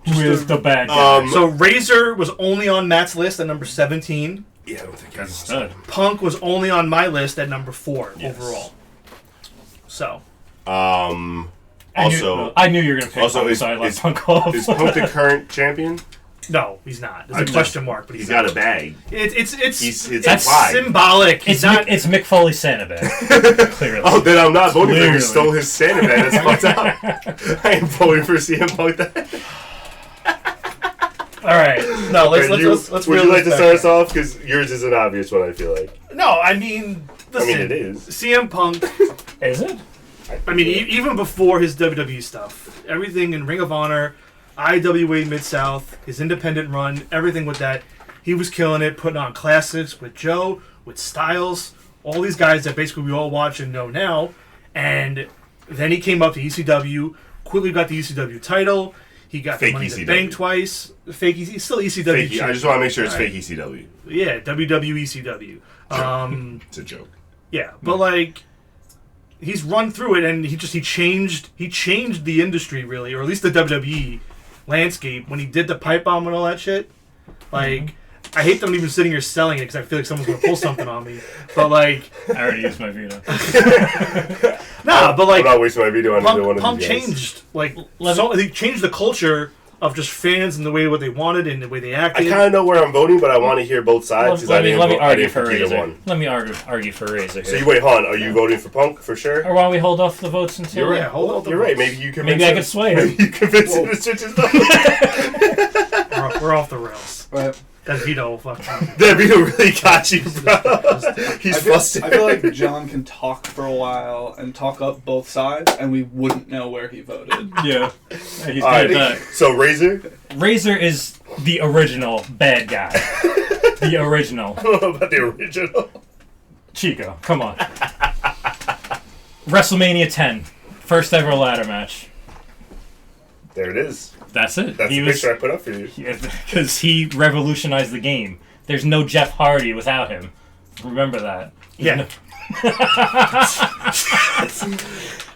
Who is the bad guy? so Razor was only on Matt's list at number 17. yeah, I don't think That's that's stud. Punk was only on my list at number 4 Yes. overall. So, Also, I knew you were gonna pick also Punk, is- so I left is- Punk off. is Punk the current champion? no, he's not. There's I a just- question mark, but He's got a bag. It's It's it's implied. symbolic. He's It's not. Mick, it's Mick Foley's Santa bag. Clearly. Oh, then I'm not voting for him. Clearly. He stole his Santa man. That's fucked up. I am voting for CM Punk. All right. No, let's Would reel you like this to start us back off? Because yours is an obvious one, I feel like. in. No, I mean, listen. it is. CM Punk. Is it? I mean, even before his WWE stuff, everything in Ring of Honor, IWA Mid-South, his independent run, everything with that, he was killing it, putting on classics with Joe, with Styles, all these guys that basically we all watch and know now. And then he came up to ECW, quickly got the ECW title. He got Fake the Money in the ECW. Bank twice. He's still ECW. Fake, I champion. just want to make sure it's Alright. fake ECW. Yeah, WWECW. It's a joke. Yeah, but like he's run through it, and he changed the industry really, or at least the WWE landscape when he did the pipe bomb and all that shit. Like, I hate that I'm even sitting here selling it because I feel like someone's gonna pull something on me. But like, I already used my veto. nah, but like I'm not wasting my video on either one of Punk these guys. changed he changed the culture of just fans and the way what they wanted and the way they I acted. kind of know where I'm voting, but I want to hear both sides because I didn't let me vote- I argue didn't for pick either Razor. one. Let me argue for Razor So here. you wait, hon. Are you voting for Punk for sure? Or why don't we hold off the votes until... You're right. Hold on. You're right. Maybe you convince Maybe I him- could sway Maybe him. you convince him to switch his vote. We're off the rails. Right. That veto fucking. That video really got you, bro. He's flustered. I feel like John can talk for a while and talk up both sides, and we wouldn't know where he voted. Yeah. He's good All at right. that. So Razor. Razor is the original bad guy. The original. I don't know about the original. Chico, come on. WrestleMania 10. First ever ladder match. There it is. That's it. That's the picture I put up for you. Because he revolutionized the game. There's no Jeff Hardy without him. Remember that. Yeah.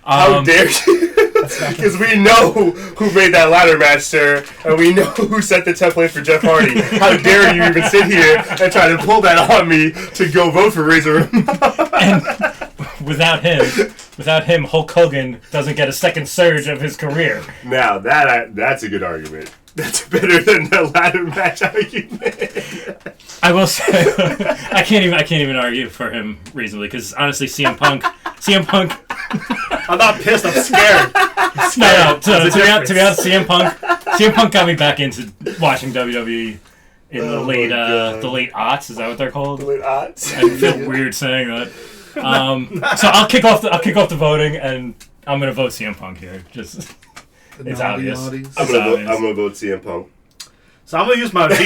How dare you? Because we know who made that ladder match, sir, and we know who set the template for Jeff Hardy. How dare you even sit here and try to pull that on me to go vote for Razor? And without him, Without him, Hulk Hogan doesn't get a second surge of his career. Now that's a good argument. That's better than the ladder match argument. I will say, I can't even argue for him reasonably because honestly, CM Punk. I'm not pissed. I'm scared. No. To be honest, CM Punk got me back into watching WWE in the late aughts. Is that what they're called? The late aughts. I feel weird saying that. So I'll kick off the voting, and I'm gonna vote CM Punk here. Just it's obvious. I'm gonna vote CM Punk. So I'm gonna use my veto.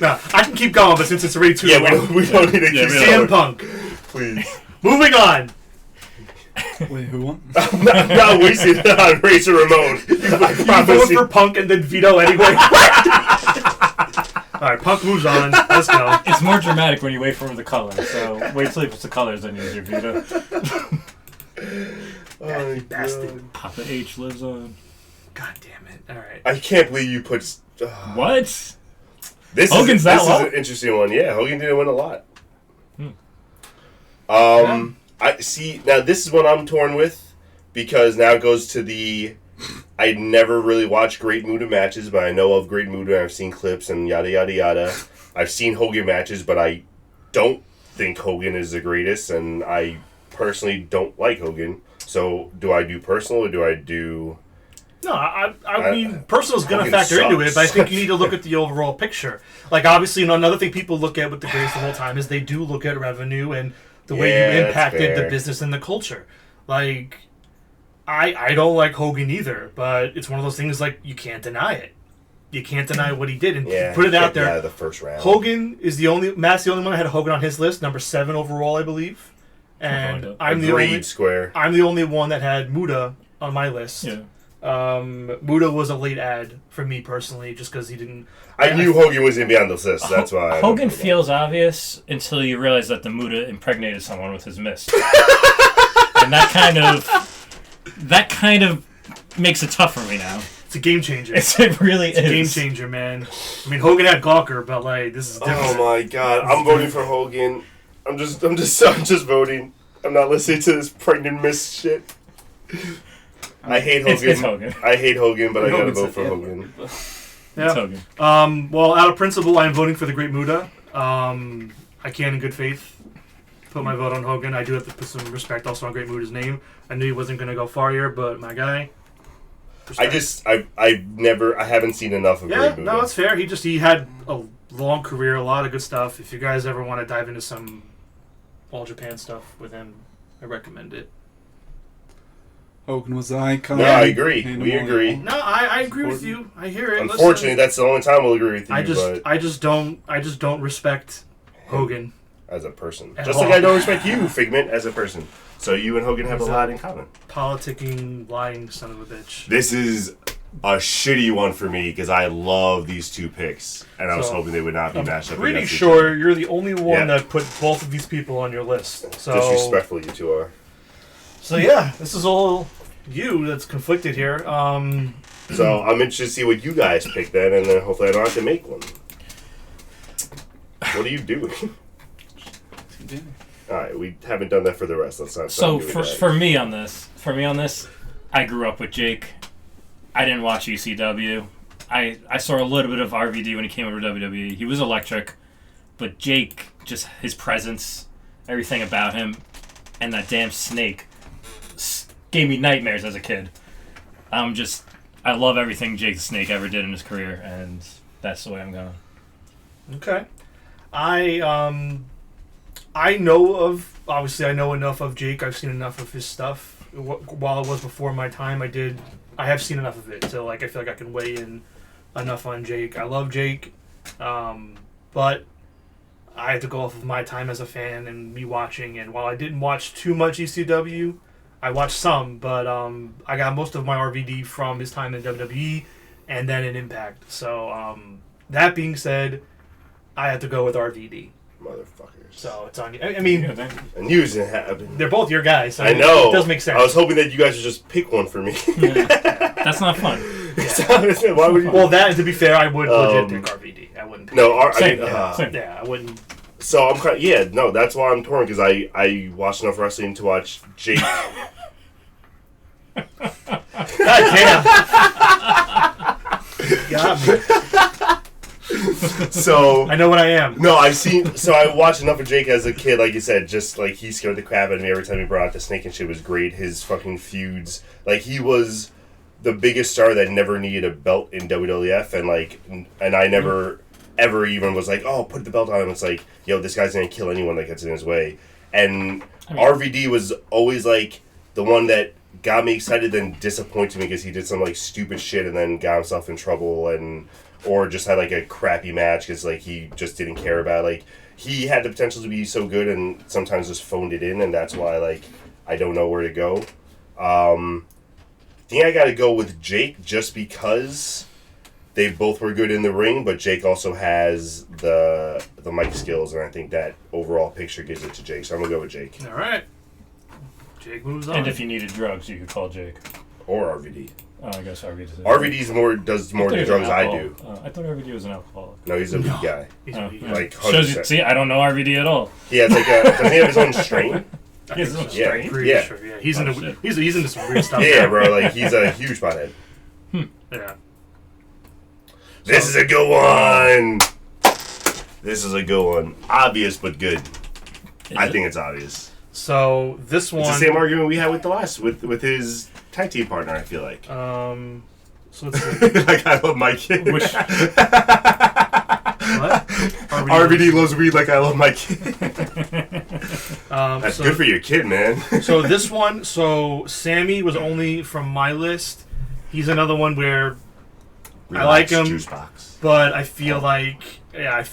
No, I can keep going, but since it's already 2-1, we don't need to keep CM Punk. Please. Moving on. Wait, who won? I'm not wasting it on Razor Ramon. You vote for Punk and then veto anyway. All right, Punk moves on. Let's go. It's more dramatic when you wait for the color. So wait till he puts the colors, then use your veto. Oh, Bastard. Papa H lives on. God damn it! All right. I can't believe you put. What? This is that low? an interesting one. Yeah, Hogan didn't win a lot. I see. Now this is what I'm torn with because now it goes to the. I never really watched Great Muta matches, but I know of Great Muta. I've seen clips and yada yada yada. I've seen Hogan matches, but I don't think Hogan is the greatest, and I personally don't like Hogan. So do I do personal or do I do? No, I mean, personal's going to Hogan factor into it, sucks. but I think you need to look at the overall picture. Like, obviously, another thing people look at with the greatest of all time is they do look at revenue and the way Yeah, you that's impacted fair. the business and the culture. Like, I don't like Hogan either, but it's one of those things, like, you can't deny it. You can't deny what he did, and put it out there. Out of the first round. Hogan is Matt's the only one that had Hogan on his list, number 7 overall, I believe. And I'm the only one that had Muta on my list. Yeah. Muta was a late ad for me personally, just because he didn't. I knew Hogan was going to be on this list. That's why. Hogan feels obvious until you realize that the Muta impregnated someone with his mist, and that kind of makes it tough for me now. It's a game changer. It really is a game changer, man. I mean, Hogan had Gawker, but like this is different. Oh my God! I'm voting for Hogan. I'm just voting. I'm not listening to this pregnant mist shit. I hate Hogan. It's Hogan. I hate Hogan, but I gotta Hogan's vote for yeah. Hogan. Yeah. It's Hogan. Well, out of principle, I'm voting for the Great Muta. I can, in good faith, put my vote on Hogan. I do have to put some respect also on Great Muta's name. I knew he wasn't going to go far here, but my guy. Respect. I haven't seen enough of Great Muta. No, that's fair. He had a long career, a lot of good stuff. If you guys ever want to dive into some All Japan stuff with him, I recommend it. Hogan was the icon. No, I agree. We agree. No, I agree with you. I hear it. Unfortunately, that's the only time we'll agree with you. I just don't respect Hogan as a person, At just all. like I don't respect you, Figment, as a person. So you and Hogan have a lot in common. Politicking, lying son of a bitch. This is a shitty one for me because I love these two picks, and I was hoping they would not be matched up. Pretty against each sure other. you're the only one that put both of these people on your list. So Disrespectful, you two are. So yeah, this is all you that's conflicted here. So I'm interested to see what you guys pick then, and then hopefully I don't have to make one. What are you doing? All right, we haven't done that for the rest. Let's not. So for me on this, I grew up with Jake. I didn't watch ECW. I saw a little bit of RVD when he came over to WWE. He was electric, but Jake, just his presence, everything about him, and that damn snake gave me nightmares as a kid. I love everything Jake the Snake ever did in his career, and that's the way I'm going. Okay. I know enough of Jake. I've seen enough of his stuff. While it was before my time, I have seen enough of it. So I feel like I can weigh in enough on Jake. I love Jake, but I have to go off of my time as a fan and me watching. And while I didn't watch too much ECW, I watched some, but I got most of my RVD from his time in WWE and then in Impact. So that being said, I have to go with RVD. Motherfuckers. So it's on you. I mean, and you didn't have. They're both your guys. So I know. It does make sense. I was hoping that you guys would just pick one for me. Yeah. That's not fun. Yeah. Why would you? Well, that, and to be fair, I would legit pick RVD. I wouldn't pick No, Same. I wouldn't. So I'm kind of, no, that's why I'm torn, because I watch enough wrestling to watch Jake. God damn. Got me. So I know what I am. no, I watched enough of Jake as a kid, like you said, just like he scared the crap out of me every time he brought out the snake and shit was great. His fucking feuds, like he was the biggest star that never needed a belt in WWF, and I never ever even was like, oh, put the belt on him. It's like, yo, this guy's gonna kill anyone that gets in his way. And RVD was always like the one that got me excited, then disappointed me because he did some like stupid shit and then got himself in trouble or just had like a crappy match because like he just didn't care about it. Like he had the potential to be so good and sometimes just phoned it in, and that's why like I don't know where to go. I think I got to go with Jake just because they both were good in the ring, but Jake also has the mic skills, and I think that overall picture gives it to Jake. So I'm gonna go with Jake All right. Jake moves on. And if you needed drugs, you could call Jake. or RVD. Oh, I guess RVD. Does more drugs than I do. I thought RVD was an alcoholic. No, he's a weed guy. He's a weed guy. Like Shows you, 100%. see, I don't know RVD at all. He has like doesn't he have his own strain? He has no Yeah. strain. Pretty Yeah. sure. Yeah, he's Oh, into shit. he's into some weird stuff. Yeah, bro. Like he's a huge pothead. Yeah. This is a good one. This is a good one. Obvious but good. I think it's obvious. So this It's one. the same argument we had with the last with his tag team partner. I feel like. So let's see. Like I love my kid. Which- What? RVD loves weed like I love my kid. That's so, good for your kid, man. So this one. So Sammy was only from my list. He's another one where I like him, Juice box. but I feel like I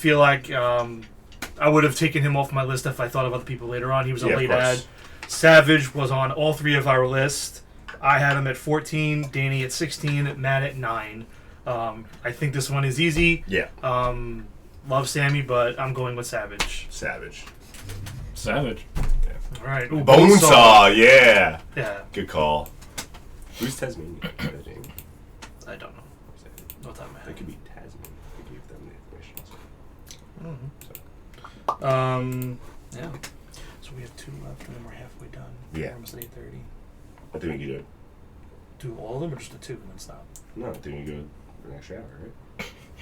would have taken him off my list if I thought of other people later on. He was a Yeah, of late course. ad. Savage was on all three of our lists. I had him at 14, Danny at 16, Matt at 9. I think this one is easy. Yeah. Love Sammy, but I'm going with Savage. Savage. Savage. All right. Ooh, Bonesaw. Yeah. Yeah, Good call. Who's Tasmanian? I don't know. No time I That had. could be Tasman. We gave them the information. Yeah. So we have 2 left, and then we're halfway done. Yeah. We're almost 8:30. I think we could do it. Do all of them or just the 2 and then stop? No, I think we go for an extra hour, right?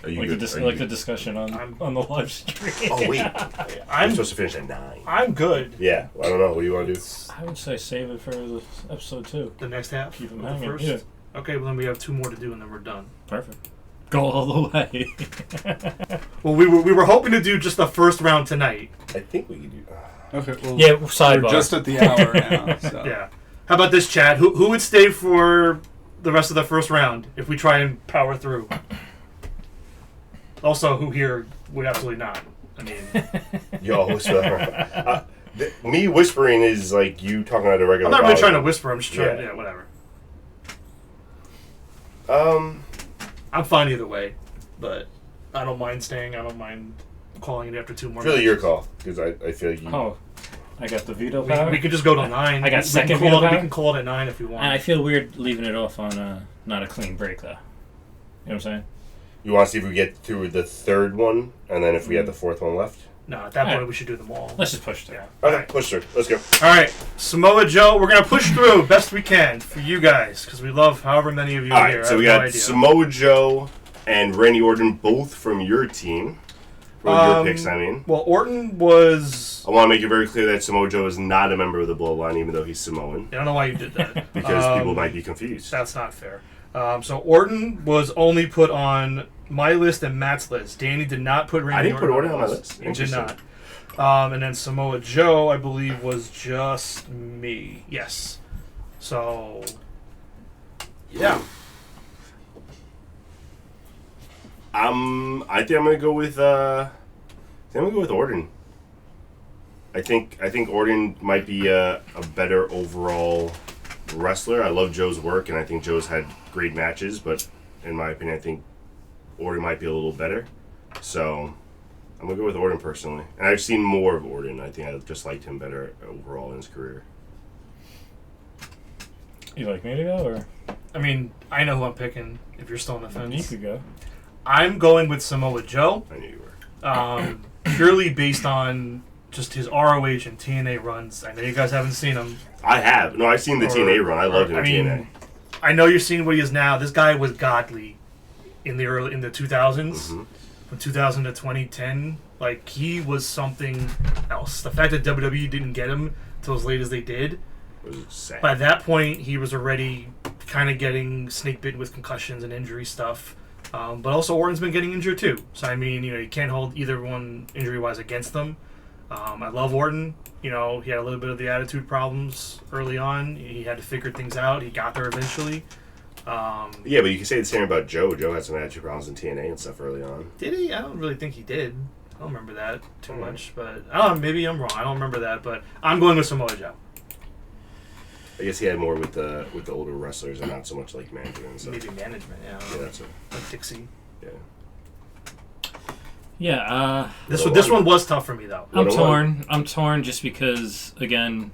Are you Like, good? the, Are you like the good? discussion on I'm- the live stream. Oh wait, I'm I'm supposed to finish at 9. I'm good. Yeah, well, I don't know. What do you want to do? I would say save it for the episode 2. The next half. Keep 'em of the hanging, first? yeah. Okay, well then we have 2 more to do and then we're done. Perfect. Go all the way. Well, we were hoping to do just the first round tonight. I think we could do. Okay, well, Yeah, we're sidebar. just at the hour now. So. Yeah. How about this, Chad? Who would stay for the rest of the first round if we try and power through? Also, who here would absolutely not? I mean, Yo, whisper. Me whispering is like you talking about a regular. I'm not really volume. trying to whisper. I'm just trying. Yeah. Yeah, whatever. Um, I'm fine either way, but I don't mind staying. I don't mind calling it after 2 more. it's really your matches. call because I feel like you. Oh, I got the veto power. We could just go to 9. I got We second can call veto it, We power? can call it at 9 if we want. And I feel weird leaving it off on not a clean break, though. You know what I'm saying? You want to see if we get through the third one, and then if we have the fourth one left. No, at that point Alright. we should do them all. Let's just push through. Yeah. Okay, push through. Let's go. All right, Samoa Joe. We're gonna push through best we can for you guys because we love however many of you All are right, here. so I we have got no idea. Samoa Joe and Randy Orton both from your team. From your picks, I mean. Well, Orton was. I want to make it very clear that Samoa Joe is not a member of the Bloodline, even though he's Samoan, I don't know why you did that. because people might be confused. That's not fair. So Orton was only put on my list and Matt's list. Danny did not put Randy. I didn't put Orton on my list. He did Interesting. not. And then Samoa Joe, I believe, was just me. Yes. So. Yeah. I think I'm gonna go with Orton. I think Orton might be a better overall wrestler. I love Joe's work, and I think Joe's had great matches. But in my opinion, I think Orton might be a little better. So I'm gonna go with Orton personally. And I've seen more of Orton. I think I just liked him better overall in his career. You like me to go, or I mean, I know who I'm picking. If you're still on the you fence, could go? I'm going with Samoa Joe. I knew you were. purely based on just his ROH and TNA runs. I know you guys haven't seen him. I have. No, I've seen the TNA run. I loved him in TNA. I know you're seeing what he is now. This guy was godly in the 2000s, from 2000 to 2010. Like, he was something else. The fact that WWE didn't get him till as late as they did, It was sad. by that point he was already kind of getting snake bitten with concussions and injury stuff. But also Orton's been getting injured too. So I mean, you can't hold either one injury wise against them. I love Orton. He had a little bit of the attitude problems early on. He had to figure things out. He got there eventually. Yeah, but you can say the same about Joe. Joe had some attitude problems in TNA and stuff early on. Did he? I don't really think he did. I don't remember that too much. But I don't know, maybe I'm wrong. I don't remember that. But I'm going with Samoa Joe. I guess he had more with the older wrestlers and not so much like management and stuff. Maybe management, yeah. Yeah, that's it. Like Dixie. Yeah. Yeah, This one was tough for me though. I'm torn. I'm torn just because, again,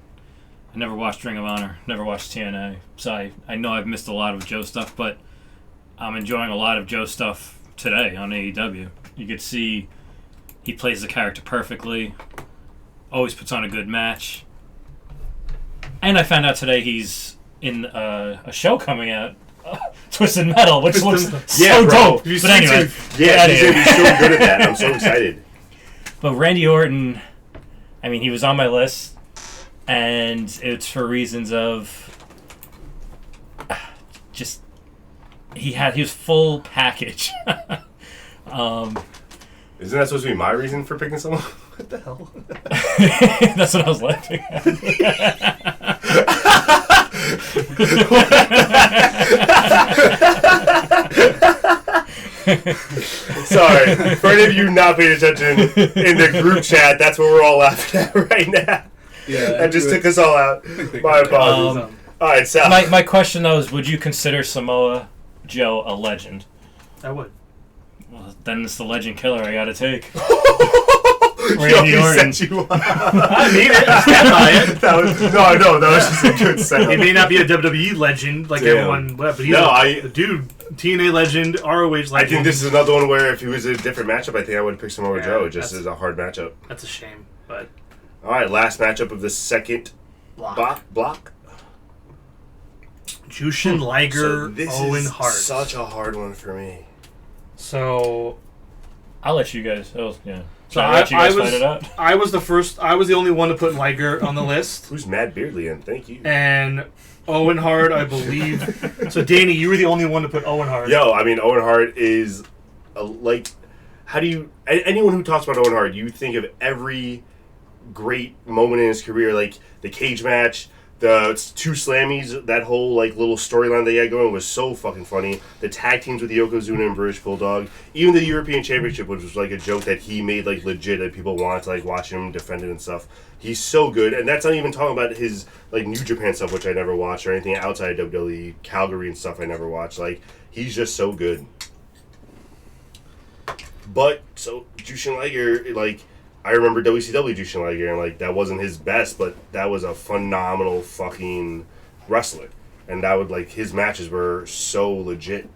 I never watched Ring of Honor, never watched TNA, so I know I've missed a lot of Joe stuff, but I'm enjoying a lot of Joe stuff today on AEW. You could see he plays the character perfectly, always puts on a good match, and I found out today he's in a show coming out, Twisted Metal, which looks so dope. But Yeah, anyway, he's going to be so good at that. I'm so excited. But Randy Orton, I mean, he was on my list, and it's for reasons of just he was full package. Isn't that supposed to be my reason for picking someone? What the hell? That's what I was laughing at. Sorry. For any of you not paying attention in the group chat, that's what we're all laughing at right now. Yeah, That just took us all out. My apologies. All right, Sal. My question, though, is would you consider Samoa Joe a legend? I would. Well, then it's the legend killer I gotta take. Randy Randy Orton. set you up. I mean it. I stand by it. That was just a good setup. He may not be a WWE legend like Damn. everyone, but he's No, a dude, TNA legend, ROH legend. I think this is another one where if he was a different matchup, I think I would pick Samoa Yeah, Joe just that's- as a hard matchup. That's a shame, but All right, last matchup of the second block. Jushin Liger, this Owen is Hart. such a hard one for me. So I'll let you guys. Yeah. So I'll let you guys I fight it out. I was the first. I was the only one to put Liger on the list, Who's Matt Beardley in? Thank you. and Owen Hart, I believe. So Danny, you were the only one to put Owen Hart. Yo, I mean, Owen Hart is how do you? Anyone who talks about Owen Hart, you think of every great moment in his career, like the cage match, the two Slammies, that whole little storyline they had going was so fucking funny. The tag teams with Yokozuna and British Bulldog, even the European Championship, which was a joke that he made legit that people wanted to watch him defend it and stuff. He's so good, and that's not even talking about his New Japan stuff, which I never watched, or anything outside of WWE, Calgary and stuff I never watched. He's just so good. But so Jushin Liger, I remember WCW Jushin Liger, and that wasn't his best, but that was a phenomenal fucking wrestler, and that would his matches were so legit.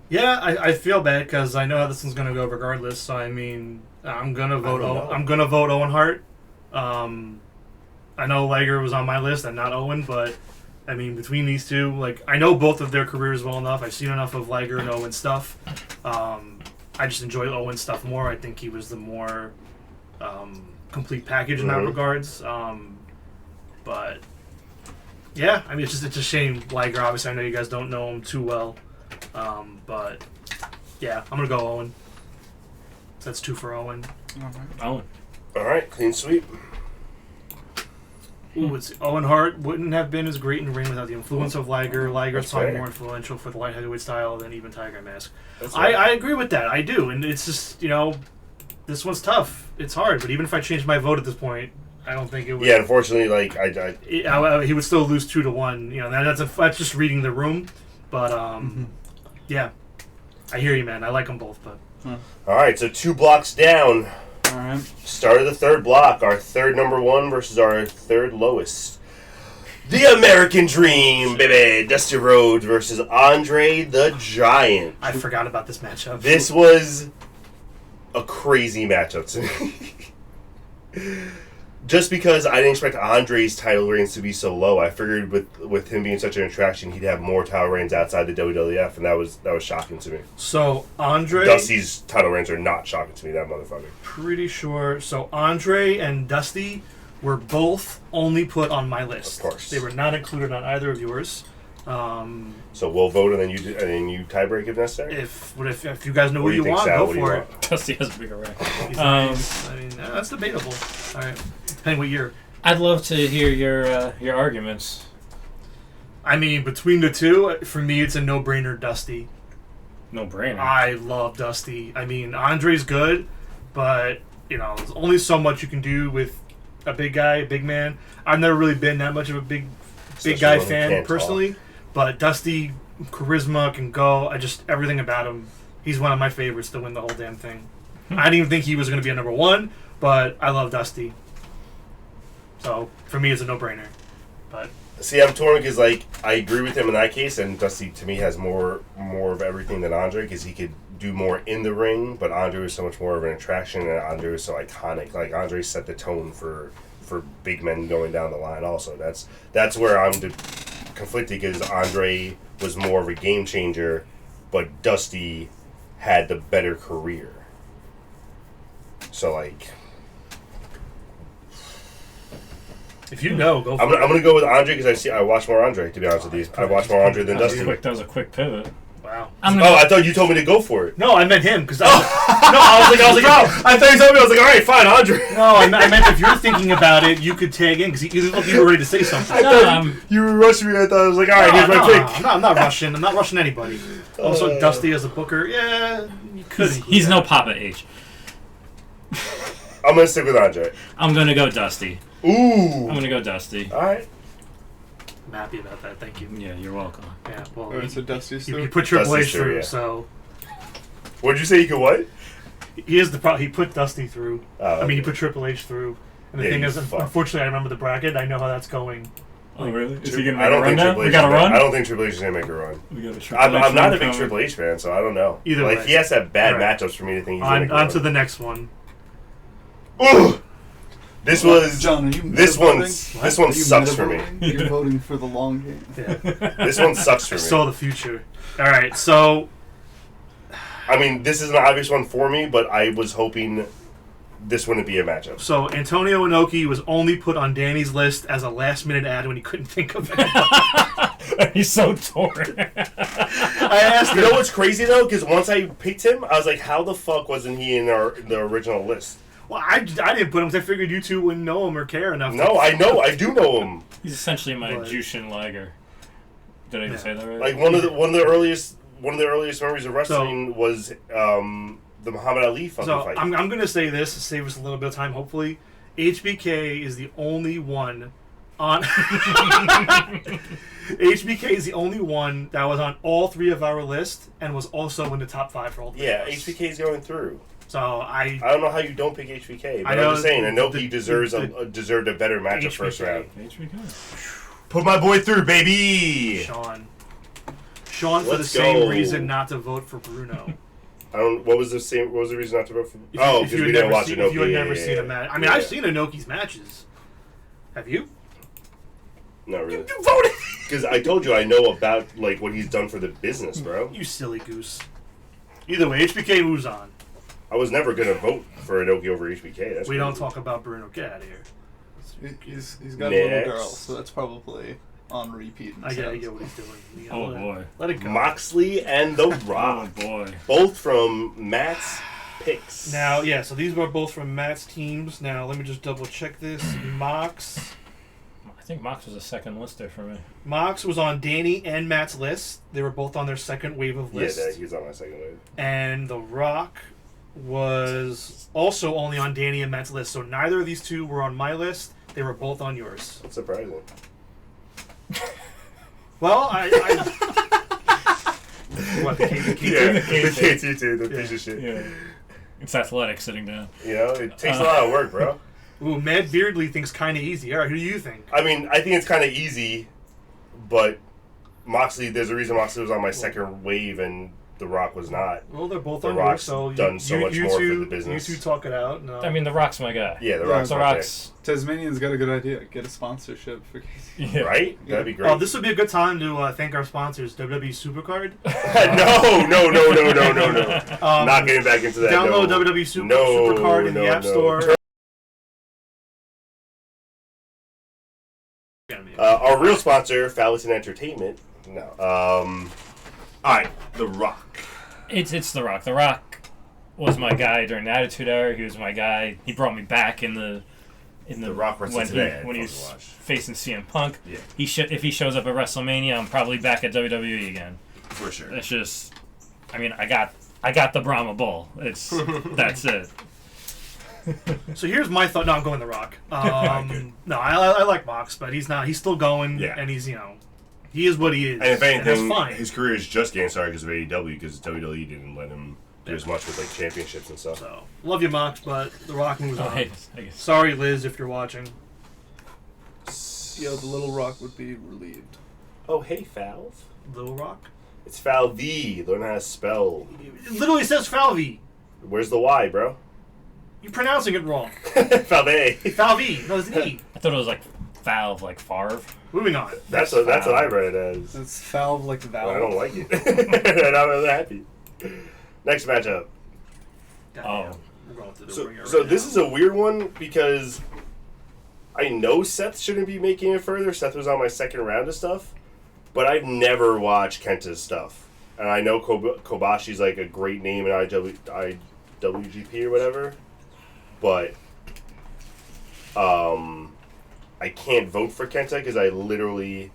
Yeah, I feel bad because I know how this one's gonna go regardless. So I mean, I'm gonna vote. I'm gonna vote Owen Hart. I know Liger was on my list and not Owen, but I mean between these two, I know both of their careers well enough. I've seen enough of Liger and Owen stuff. I just enjoy Owen's stuff more. I think he was the more complete package in that regards. But yeah, I mean it's a shame Liger. Obviously, I know you guys don't know him too well, but yeah, I'm gonna go Owen. That's 2 for Owen. Owen. All right, clean sweep. Ooh, Owen Hart wouldn't have been as great in the ring without the influence of Liger. Liger's That's probably fair. more influential for the light heavyweight style than even Tiger Mask. That's I agree with that. I do, and it's just this one's tough. It's hard, but even if I changed my vote at this point, I don't think it would. Yeah, unfortunately, He would still lose 2-1. That's just reading the room. But yeah, I hear you, man. I like them both, but all right. So 2 blocks down. All right. Start of the third block. Our third number 1 versus our third lowest. The American Dream, baby. Dusty Rhodes versus Andre the Giant. I forgot about this matchup. This was a crazy matchup to me. Just because I didn't expect Andre's title reigns to be so low, I figured with him being such an attraction, he'd have more title reigns outside the WWF, and that was shocking to me. So Andre, Dusty's title reigns are not shocking to me. That motherfucker. pretty sure. So Andre and Dusty were both only put on my list. Of course. They were not included on either of yours. So we'll vote, and then you tie break if necessary. If you guys know What who do you think, want, Sal? go What do you for want? it. Dusty has a bigger rack. He's nice. I mean, that's debatable. All right, depending what year. I'd love to hear your arguments. I mean, between the two, for me, it's a no-brainer. Dusty. No brainer. I love Dusty. I mean, Andre's good, but there's only so much you can do with a big guy, big man. I've never really been that much of a big Especially guy when he fan can't personally, but Dusty, charisma, can go. Everything about him. He's one of my favorites to win the whole damn thing. I didn't even think he was going to be a number one, but I love Dusty. So for me, it's a no-brainer. But See, I'm torn because I agree with him in that case, and Dusty to me has more of everything than Andre because he could do more in the ring, but Andre was so much more of an attraction, and Andre was so iconic. Like Andre set the tone for big men going down the line. Also, that's where I'm conflicted because Andre was more of a game changer, but Dusty had the better career. So if you know, go for I'm gonna go with Andre because I watch more Andre. To be honest with you, I watch more Andre than Dusty. That was a quick pivot. Wow. I thought you told me to go for it. No, I meant him because I was like, oh, I thought you told me. I was like, all right, fine, Andre. no, I meant if you're thinking about it, you could tag in because you were ready to say something. You were rushing me. I thought I was like, all right, here's my pick. I'm not rushing. I'm not rushing anybody. Also, Dusty as a booker, yeah, you could. He's no Papa H. I'm gonna stick with Andre. I'm gonna go Dusty. Ooh. I'm gonna go Dusty. All right. I'm happy about that. Thank you. Yeah, you're welcome. Yeah, well, Alright, so Dusty's you through. put Triple H Dusty's through, through, yeah. so What'd you say? You could what? he is the problem. He put Dusty through. Oh, I mean, he okay. put Triple H through. And the Yeah, thing you is, fuck. unfortunately, I remember the bracket. I know how that's going. Oh, really? Is he I gonna make a don't run think now? Triple H. We got a run? I don't think Triple H is gonna make a run. We got a Triple I'm H not run a big coming. Triple H fan, so I don't know. Either way. He has to have bad Alright. matchups for me to think he's gonna make a On run. to the next one. Ooh! This was John, are you this meta-voting? this Are one you sucks for me. meta-voting? You're voting for the long game. Yeah. This one sucks for I me. saw the future. All right, so I mean, this is an obvious one for me, but I was hoping this wouldn't be a matchup. Antonio Inoki was only put on Danny's list as a last-minute ad when he couldn't think of it. He's so torn. I asked You know him. what's crazy though? Because once I picked him, I was like, "How the fuck wasn't he in the original list?" Well, I didn't put him because I figured you two wouldn't know him or care enough. No, I know, I do know him. He's essentially my But- Jushin Liger. Did I even say that right? Like one of the earliest memories of wrestling was the Muhammad Ali fucking So fight. I'm going to say this to save us a little bit of time, hopefully. HBK is the only one on... HBK is the only one that was on all three of our lists and was also in the top 5 for all three Yeah, of us. HBK's going through. So I I don't know how you don't pick HBK, but I know I'm just saying, Inoki the- deserved a better matchup HBK. first round. HBK. Put my boy through, baby. Sean for the Let's same go. reason not to vote for Bruno. I don't. What was the reason not to vote for? If Because you we had didn't never watch seen, Inoki. if you had Yeah, never yeah, seen yeah. a match. I mean, Yeah. I've seen Inoki's matches. Have you? Not really. You voted. Because I told you I know about like what he's done for the business, bro. You silly goose. Either way, HBK moves on. I was never gonna vote for Inoki over HBK. That's We don't crazy. talk about Bruno. Get out of here. He's got a little Next. girl, so that's probably on repeat. I get what he's doing. You Oh, gotta boy. Let it go. Moxley and The Oh Rock, boy. both from Matt's picks. Now, yeah, so these were both from Matt's teams. Now, let me just double check this. I think Mox was a second lister for me. Mox was on Danny and Matt's list. They were both on their second wave of yeah, lists. he's on my second wave. And The Rock was also only on Danny and Matt's list. So neither of these two were on my list. They were both on yours. That's surprising. Well, what, the KT? Yeah, the K2. KT2, the Yeah. piece of shit. Yeah. It's athletic sitting down. You know, it takes a lot of work, bro. Ooh, Matt Beardley thinks kind of easy. All right, who do you think? I mean, I think it's kind of easy, but Moxley, there's a reason Moxley was on my second wave, and The Rock was not. Well, they're both The on Rock's here, so done so much more for the business. You two talk it out. No. I mean, The Rock's my guy. Yeah, The Yeah, Rock's The my Rock's. Tasmanian's got a good idea. Get a sponsorship for Casey. pick. Right? That'd be great. Oh, this would be a good time to thank our sponsors, WWE Supercard. No. Not getting back into that. Download no. WWE No, Supercard in the App Store. Our real sponsor, Fallatin Entertainment. No. Alright, The Rock. It's The Rock. The Rock was my guy during the Attitude Era. He was my guy. He brought me back in the Rock wrestling today, when he I'd was fucking watch. facing CM Punk. Yeah. If he shows up at WrestleMania, I'm probably back at WWE again. For sure. It's just, I mean, I got the Brahma Bull. That's it. So here's my thought. No, I'm going The Rock. Good. No, I like Mox, but he's not. He's still going, Yeah. and he's he is what he is. And if anything, that's fine. his career is just getting started because of AEW, because WWE didn't let him do as much with like championships and stuff. So love you, Mox, but The Rock moves Oh, on. hey, I guess. Sorry, Liz, if you're watching. Yo, the Little Rock would be relieved. Oh, hey, Falve. Little Rock. It's Falve. Learn how to spell. It literally says Falvey. Where's the Y, bro? You're pronouncing it wrong. Falve. Falvey. No, it's an E. I thought it was like Valve, like Favre. Moving on. That's what I read it as. It's valve like the valve. I don't like it. And I'm really happy. Next matchup. Goddamn. We're going to the ringer So right this now. is a weird one because I know Seth shouldn't be making it further. Seth was on my second round of stuff, but I've never watched Kenta's stuff. And I know Kobashi's like a great name in IWGP or whatever, but I can't vote for Kenta because I literally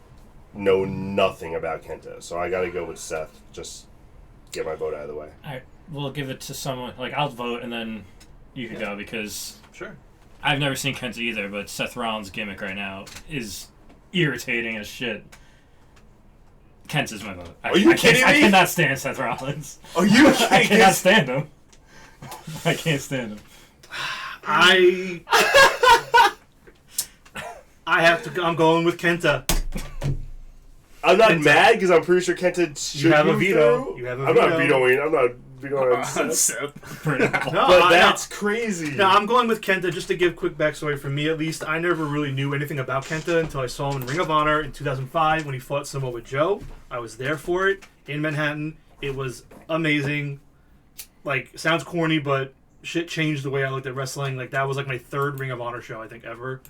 know nothing about Kenta. So I got to go with Seth. Just get my vote out of the way. All right, we'll give it to someone. Like, I'll vote, and then you can go, because Sure. I've never seen Kenta either, but Seth Rollins' gimmick right now is irritating as shit. Kenta's my vote. Are you kidding I me? cannot stand Seth Rollins. Are you I kidding? cannot stand him. I can't stand him. I have to. I'm going with Kenta. I'm not Kenta. mad because I'm pretty sure Kenta should You have a move veto. through. You have a I'm not veto. vetoing. I'm not vetoing on Seth. Pretty No, But that's crazy. No, I'm going with Kenta. Just to give quick backstory for me, at least, I never really knew anything about Kenta until I saw him in Ring of Honor in 2005 when he fought Samoa Joe. I was there for it in Manhattan. It was amazing. Like, sounds corny, but shit changed the way I looked at wrestling. Like, that was like my third Ring of Honor show, I think, ever.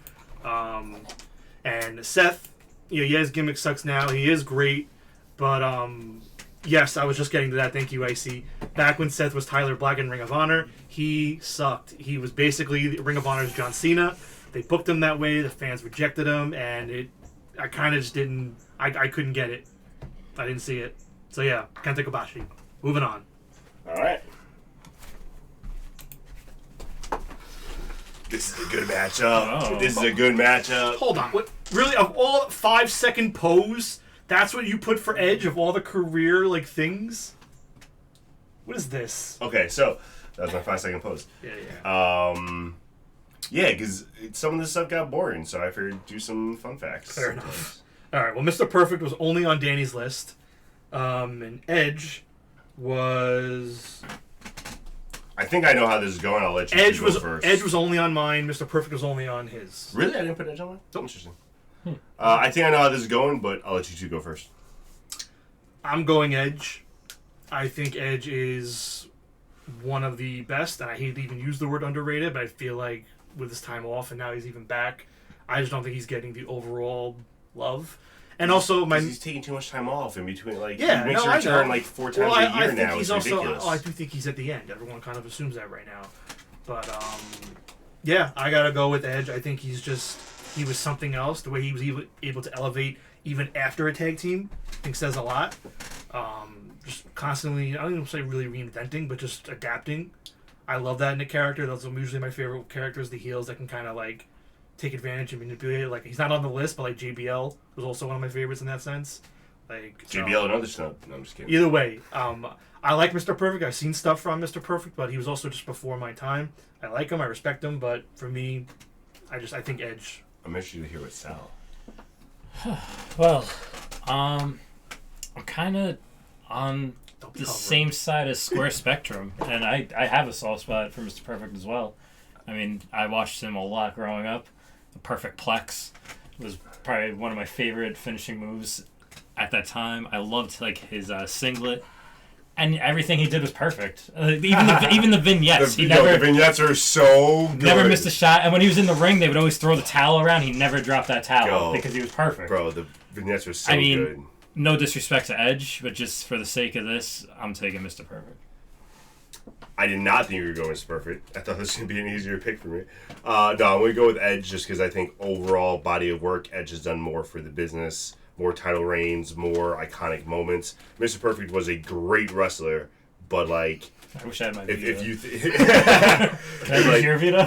And Seth, yeah, his gimmick sucks now. He is great, but yes, I was just getting to that. Thank you, IC. Back when Seth was Tyler Black in Ring of Honor, he sucked. He was basically Ring of Honor's John Cena. They booked him that way. The fans rejected him, and I kind of just didn't. I couldn't get it. I didn't see it. So yeah, Kenta Kobashi. Moving on. All right. This is a good matchup. Oh. This is a good matchup. Hold on. What? Really? Of all 5-second pose, that's what you put for Edge of all the career things? What is this? Okay, so that was my 5-second post. Yeah. Yeah, because some of this stuff got boring, so I figured do some fun facts. Fair enough. All right. Well, Mr. Perfect was only on Danny's list, and Edge was. I think I know how this is going. I'll let you Edge go was first. Edge was only on mine. Mr. Perfect was only on his. Really? I didn't put Edge on mine? Nope. Interesting. I think I know how this is going, but I'll let you two go first. I'm going Edge. I think Edge is one of the best, and I hate to even use the word underrated, but I feel like with his time off and now he's even back, I just don't think he's getting the overall love. And also, He's taking too much time off in between. Like, Yeah, he makes no, a I return know. like 4 times well, a I year think now. he's It's also. ridiculous. I do think he's at the end. Everyone kind of assumes that right now, but yeah, I gotta go with Edge. I think he was something else. The way he was able to elevate even after a tag team, I think says a lot. Just constantly, I don't even say really reinventing, but just adapting. I love that in a character. Those are usually my favorite characters, the heels that can kind of take advantage and manipulate it. Like, he's not on the list, but JBL was also one of my favorites in that sense. JBL, another snub. No, I'm just kidding. Either way, I like Mr. Perfect. I've seen stuff from Mr. Perfect, but he was also just before my time. I like him. I respect him, but for me, I think Edge. I'm interested to hear what Sal. Well, I'm kind of on. Don't the same side as Square Spectrum, and I have a soft spot for Mr. Perfect as well. I mean, I watched him a lot growing up. The Perfect Plex was probably one of my favorite finishing moves at that time. I loved like his singlet, and everything he did was perfect. Even the vignettes, The vignettes are so good. Never missed a shot. And when he was in the ring, they would always throw the towel around. He never dropped that towel Yo. because he was perfect. Bro, the vignettes are so good. No disrespect to Edge, but just for the sake of this, I'm taking Mr. Perfect. I did not think you were going Mr. Perfect. I thought this was going to be an easier pick for me. No, I'm going to go with Edge just because I think overall body of work, Edge has done more for the business, more title reigns, more iconic moments. Mr. Perfect was a great wrestler, but like... I wish I had my if Vito. you... Can I use your Vito?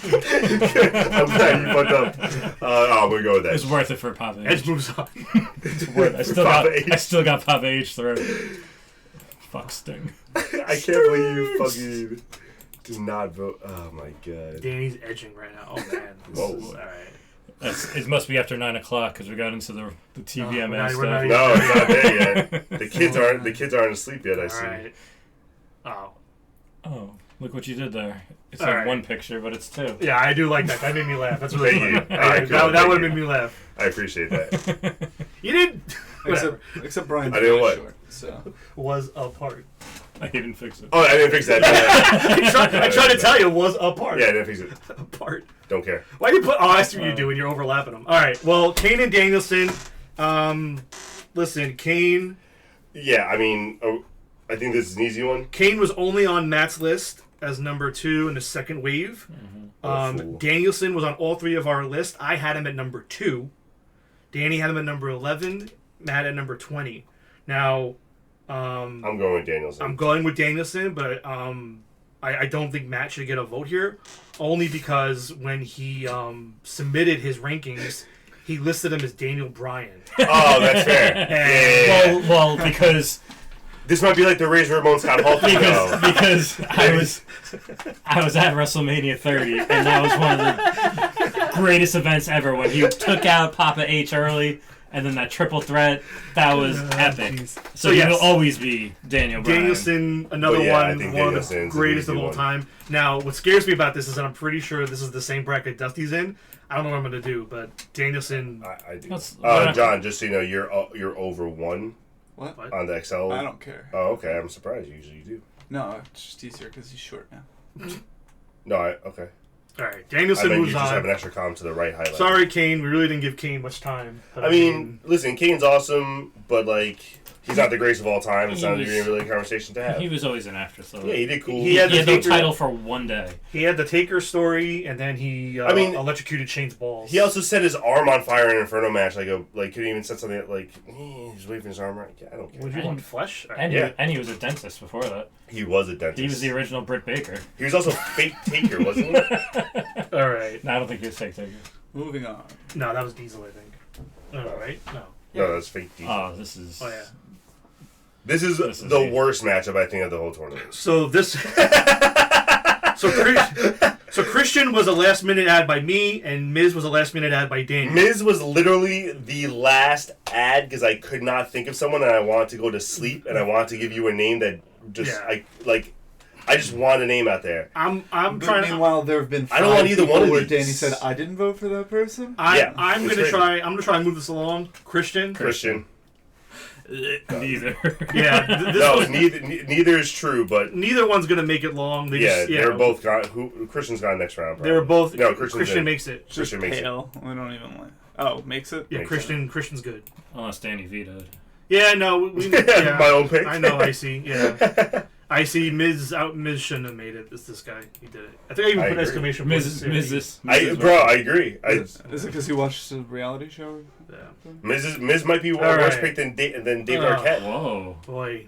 I'm glad you fucked up. I'm going to go with Edge. It's worth it for Papa H. Edge moves on. It's worth it. I still got Papa H through. Fuck Sting. I can't believe you fucking did not vote. Oh my god. Danny's edging right now. Oh man. Whoa. All right. It must be after 9 o'clock because we got into the TVMA we're not stuff. No, it's not there yet. The kids aren't asleep yet. I All see. right. Oh. Oh, look what you did there. It's All like right. one picture, but it's two. Yeah, I do like that. That made me laugh. That's really Thank funny. you. All right, cool. That Thank would have you. made me laugh. I appreciate that. You did. Whatever. Except Brian's I didn't really what? short, so. Was apart. I didn't fix it. Oh, I didn't fix that. I tried to tell you was apart. Yeah, I didn't fix it. Apart. Don't care. Why do you put? Oh, I see what you do when you're overlapping them. All right. Well, Kane and Danielson. Listen, Kane. Yeah, I mean, I think this is an easy one. Kane was only on Matt's list as number 2 in the second wave. Fool. Danielson was on all 3 of our list. I had him at number 2. Danny had him at number 11. Matt at number 20. Now, I'm going with Danielson. I'm going with Danielson, but I don't think Matt should get a vote here, only because when he submitted his rankings, he listed him as Daniel Bryan. Oh, that's fair. Yeah. Well, because This might be like the Razor Ramon Scott Hall thing. because I was at WrestleMania 30, and that was one of the greatest events ever when he took out Papa H early, and then that triple threat. That was epic. Geez. So yes. he'll always be Daniel Bryan. Danielson, another But yeah, I one think of the Danielson's greatest an of easy all one. time. Now, what scares me about this is that I'm pretty sure this is the same bracket Dusty's in. I don't know what I'm going to do, but Danielson... I do. Let's- John, just so you know, you're over 1 What? on the XL. I don't care. Oh, okay. I'm surprised. Usually you do. No, it's just easier because he's short now. No, okay. All right, I Danielson mean, you moves just have an on. extra column to the right highlight. Sorry, Kane. We really didn't give Kane much time. But I mean, listen, Kane's awesome, but like, he's not the greatest of all time. It's He not was- even really a conversation to have. He was always an afterthought. Yeah, he did cool. He had He had the no Taker- title for one day. he had the Taker story, and then he electrocuted Shane's balls. He also set his arm on fire in an Inferno match. Like, couldn't even set something like he's waving his arm around. Yeah, I don't care. Would you want flesh? And, Yeah. and he was a dentist before that. He was a dentist. He was the original Britt Baker. He was also fake Taker, wasn't he? All right. No, I don't think he was fake Taker. Moving on. No, that was Diesel, I think. All right. No. No, that's fake Taker. Oh, this is... Oh yeah. This is This is the easy. worst matchup I think of the whole tournament. So this. So Christian was a last minute ad by me, and Miz was a last minute ad by Daniel. Miz was literally the last ad because I could not think of someone and I wanted to go to sleep and I wanted to give you a name that just Yeah. I just want a name out there. I'm But trying to. meanwhile, there have been I don't want either one of where these. Danny said, I didn't vote for that person. Yeah, I'm it's gonna crazy. try. I'm gonna try and move this along. Christian. Christian. Neither. Yeah. This No, was, neither is true, but neither one's gonna make it long. They yeah, just, they're both gone. Christian's gone next round. They were both. No, Christian's Christian in. makes it. Christian makes it. Pale. I don't even like. Oh, makes it? Yeah, Makes Christian's good. Unless Danny vetoed. Yeah, no, we yeah, My own pick. I know. I see. Yeah, I see. Miz shouldn't have made it. It's this guy. He did it. I think I even I put agree. exclamation points. I agree. Is it because he watched a reality show? Yeah. Miz might be All worse right. pick than David Oh. Arquette. Whoa. Boy.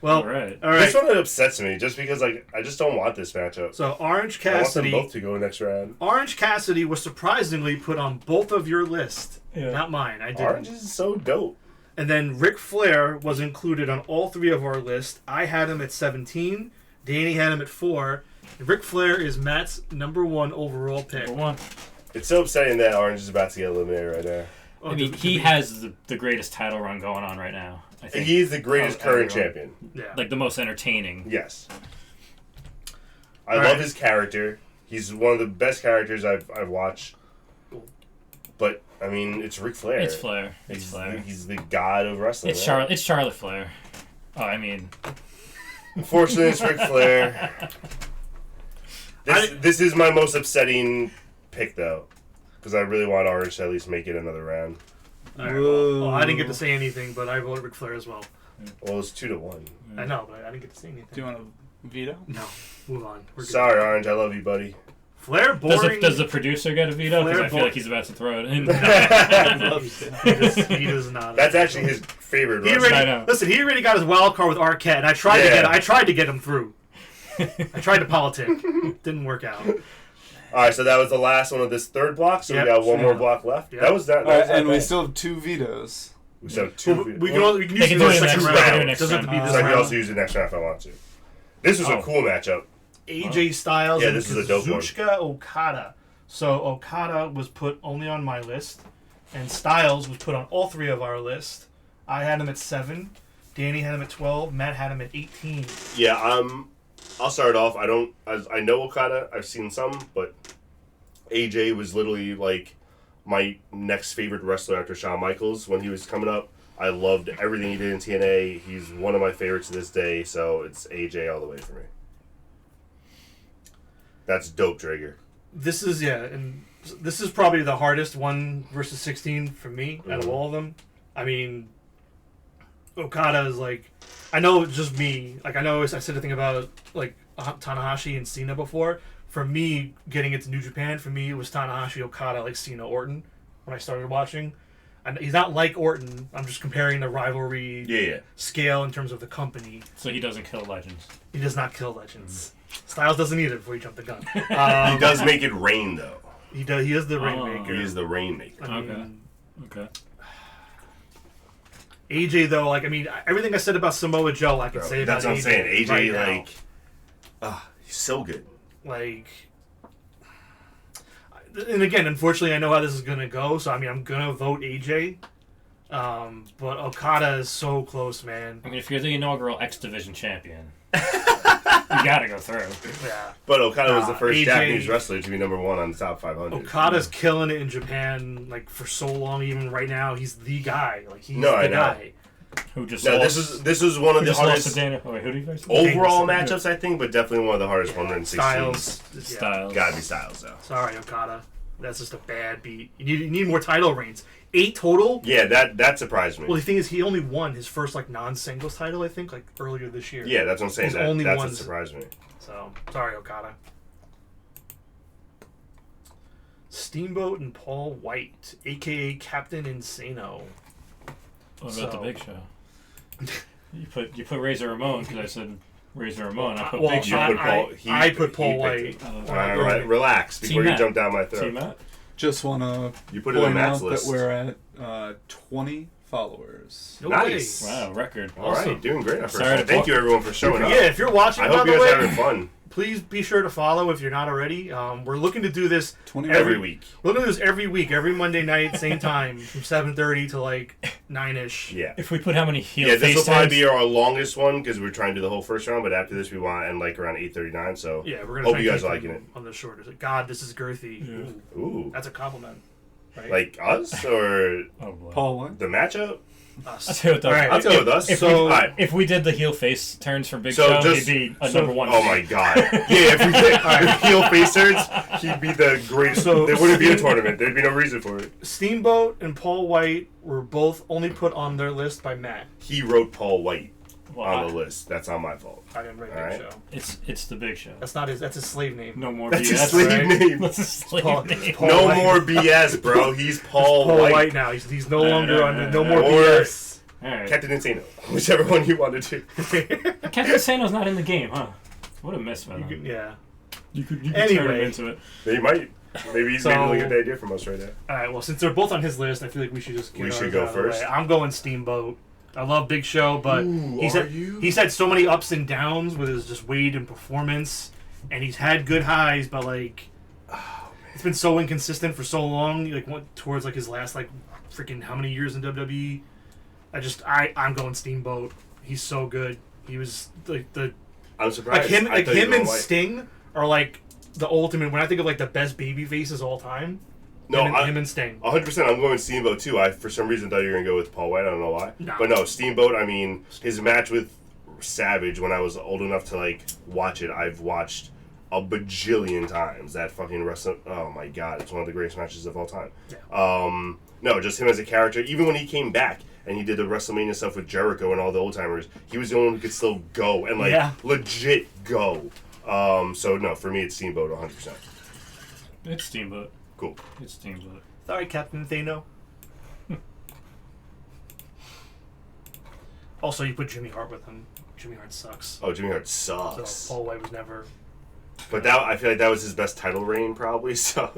Well, All right. all right. This one upsets me just because I just don't want this matchup. So Orange I want them Cassidy. both to go next round. Orange Cassidy was surprisingly put on both of your list, Yeah. not mine. I didn't. Orange is so dope. And then Ric Flair was included on all 3 of our list. I had him at 17. Danny had him at 4. Ric Flair is Matt's number 1 overall pick. Number one. It's so upsetting that Orange is about to get eliminated right now. I mean, he has the greatest title run going on right now. I think He's the greatest current everyone. champion. Yeah. Like the most entertaining. Yes. I All love right. his character. He's one of the best characters I've watched. But I mean, it's Ric Flair. It's Flair. It's Flair. He's the god of wrestling. It's right? It's Charlotte Flair. Oh, I mean, Unfortunately, it's Ric Flair. This is my most upsetting pick, though, because I really want Orange to at least make it another round. All right, well, I didn't get to say anything, but I voted Ric Flair as well. Well, it's 2-1. I know, but I didn't get to say anything. Do you want to veto? No, move on. We're good. Sorry, Orange. I love you, buddy. Flair boring. does the producer get a veto? Because Flair I feel bo- like he's about to throw it in. he does not. That's actually his favorite He wrestler. I already, know. listen, he already got his wild card with Arquette, and I tried to get him through. I tried to politic. Didn't work out. All right, so that was the last one of this third block. So Yep. we got one more Yeah. block left. Yep. That was that. All right, was and not we bad. still have 2 vetoes. We still have two. We can use They can the do it second next round. round. It doesn't have to be Next this So I can round. also use it next round if I want to. This was a Oh. cool matchup. AJ Styles Yeah, and this is a dope one. Kazuchika Okada. So Okada was put only on my list, and Styles was put on all 3 of our list. I had him at 7. Danny had him at 12. Matt had him at 18. Yeah, I'll start off. I know Okada. I've seen some, but AJ was literally like my next favorite wrestler after Shawn Michaels when he was coming up. I loved everything he did in TNA. He's one of my favorites to this day, so it's AJ all the way for me. That's dope, Drager. This is probably the hardest 1 versus 16 for me out of all of them. I mean, Okada is like, I know it's just me. Like, I know I said a thing about like Tanahashi and Cena before. For me, getting into New Japan, for me it was Tanahashi, Okada, like Cena, Orton when I started watching. And he's not like Orton. I'm just comparing the rivalry Yeah. scale in terms of the company. So he doesn't kill legends. He does not kill legends. Styles doesn't either before you jump the gun. He does make it rain, though. He does. He is the Oh. rainmaker. He is the rainmaker. I mean, Okay. AJ though, like I mean, everything I said about Samoa Joe, I could say about That's what I'm saying. AJ, right now. he's so good. Like, and again, unfortunately, I know how this is gonna go. So I mean, I'm gonna vote AJ. But Okada is so close, man. I mean, if you're the inaugural X Division champion, you gotta go through. Yeah. But Okada was the first AJ Japanese wrestler to be number 1 on the top 500. Okada's killing it in Japan, like for so long. Even right now, he's the guy. Like he's No, I the know. guy. Who just No, lost? this is one of Who the just lost hardest to Dana? Oh, wait, who did you face? overall Danielson, matchups, I think, but definitely one of the hardest 116. Styles. Yeah. Styles. Gotta be Styles, though. Sorry, Okada. That's just a bad beat. You need more title reigns. 8 total. Yeah, that surprised me. Well, the thing is, he only won his first like non-singles title, I think, like earlier this year. Yeah, that's what I'm saying. He's only That's won- what surprised me. So sorry, Okada. Steamboat and Paul White, aka Captain Insano. What about the So- Big Show? You put Razor Ramon because I said Razor Ramon. I put Well, Big Show. I put Paul he White. picked it. Oh, All right, relax before you Matt. jump down my throat. Team Matt. Just want to You put it on point Matt's out list. that we're at 20 followers. No Nice. way. Wow, record. All right, Awesome. doing great. Sorry to Thank talk- you, everyone, for showing up. Yeah, if you're watching, I by hope the you guys way, are having fun please be sure to follow if you're not already. We're looking to do this 20 every week. We're looking to do this every week, every Monday night, same time, from 7:30 to like 9ish. Yeah. If we put how many heel Yeah, this will face probably tags? be our longest one because we're trying to do the whole first round, but after this we want to end like around 8:39. So Yeah, we're gonna hope try you and guys are keep liking them on the shorter. God, this is girthy. Yeah. Ooh, Ooh, that's a compliment. Right? like us or Oh boy. Paul White? the matchup? I'll Us. tell you what though. All right. I'll tell you with us. If, So- we, All right. if we did the heel face turns for Big So Show, just- he'd be a so- number 1. Oh my god! Yeah, if we did heel face turns, he'd be the greatest. So- there wouldn't be a tournament. There'd be no reason for it. Steamboat and Paul White were both only put on their list by Matt. He wrote Paul White Well, on the list. That's not my fault. I didn't write All that right. show. it's the Big Show. That's not his. That's his slave name. No more That's BS. his slave right? name. That's his slave Paul- name. Paul No White. more BS, bro. He's Paul, Paul White. White now. He's no longer under. No more Or- BS. All right. Captain Insano. Whichever one you want to do. Captain Sano's not in the game, huh? What a miss, man. Yeah. You could turn him Anyway. into it. They might. Maybe he's So- maybe looking at the idea from us right now. All right. Well, since they're both on his list, I feel like we should just. Get We should ours go out of the first. way. I'm going Steamboat. I love Big Show, but Ooh, he's are had, you? he's had so many ups and downs with his just weight and performance, and he's had good highs, but like it's been so inconsistent for so long. Like went towards like his last like freaking how many years in WWE. I'm going Steamboat. He's so good. He was like the. I'm surprised. Like him and Sting are like the ultimate. When I think of like the best baby faces all time. No, him and Sting. 100%. I'm going Steamboat too. I for some reason thought you were gonna go with Paul White. I don't know why. No. But no, Steamboat. I mean, his match with Savage when I was old enough to like watch it. I've watched a bajillion times that fucking wrestling. Oh my god, it's one of the greatest matches of all time. Yeah. No, just him as a character. Even when he came back and he did the WrestleMania stuff with Jericho and all the old timers, he was the only one who could still go and like legit go. So no, for me it's Steamboat 100%. It's Steamboat. Cool. It's Steamboat. Sorry, Captain Thano. Also, you put Jimmy Hart with him. Jimmy Hart sucks. Oh, Jimmy Hart sucks. So Paul White was never. But that I feel like that was his best title reign probably. So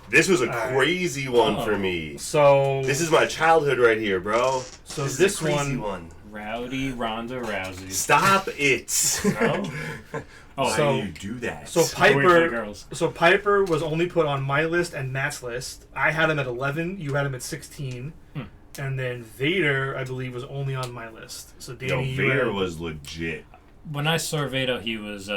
this was a crazy one for me. So this is my childhood right here, bro. So this this is a crazy one. Rowdy Ronda Rousey. Stop it. No? Why So- do you do that? So Wait for the Piper. girls. So Piper was only put on my list and Matt's list. I had him at 11. You had him at 16. And then Vader, I believe, was only on my list. So Danny, Vader was legit. When I saw Vader, he was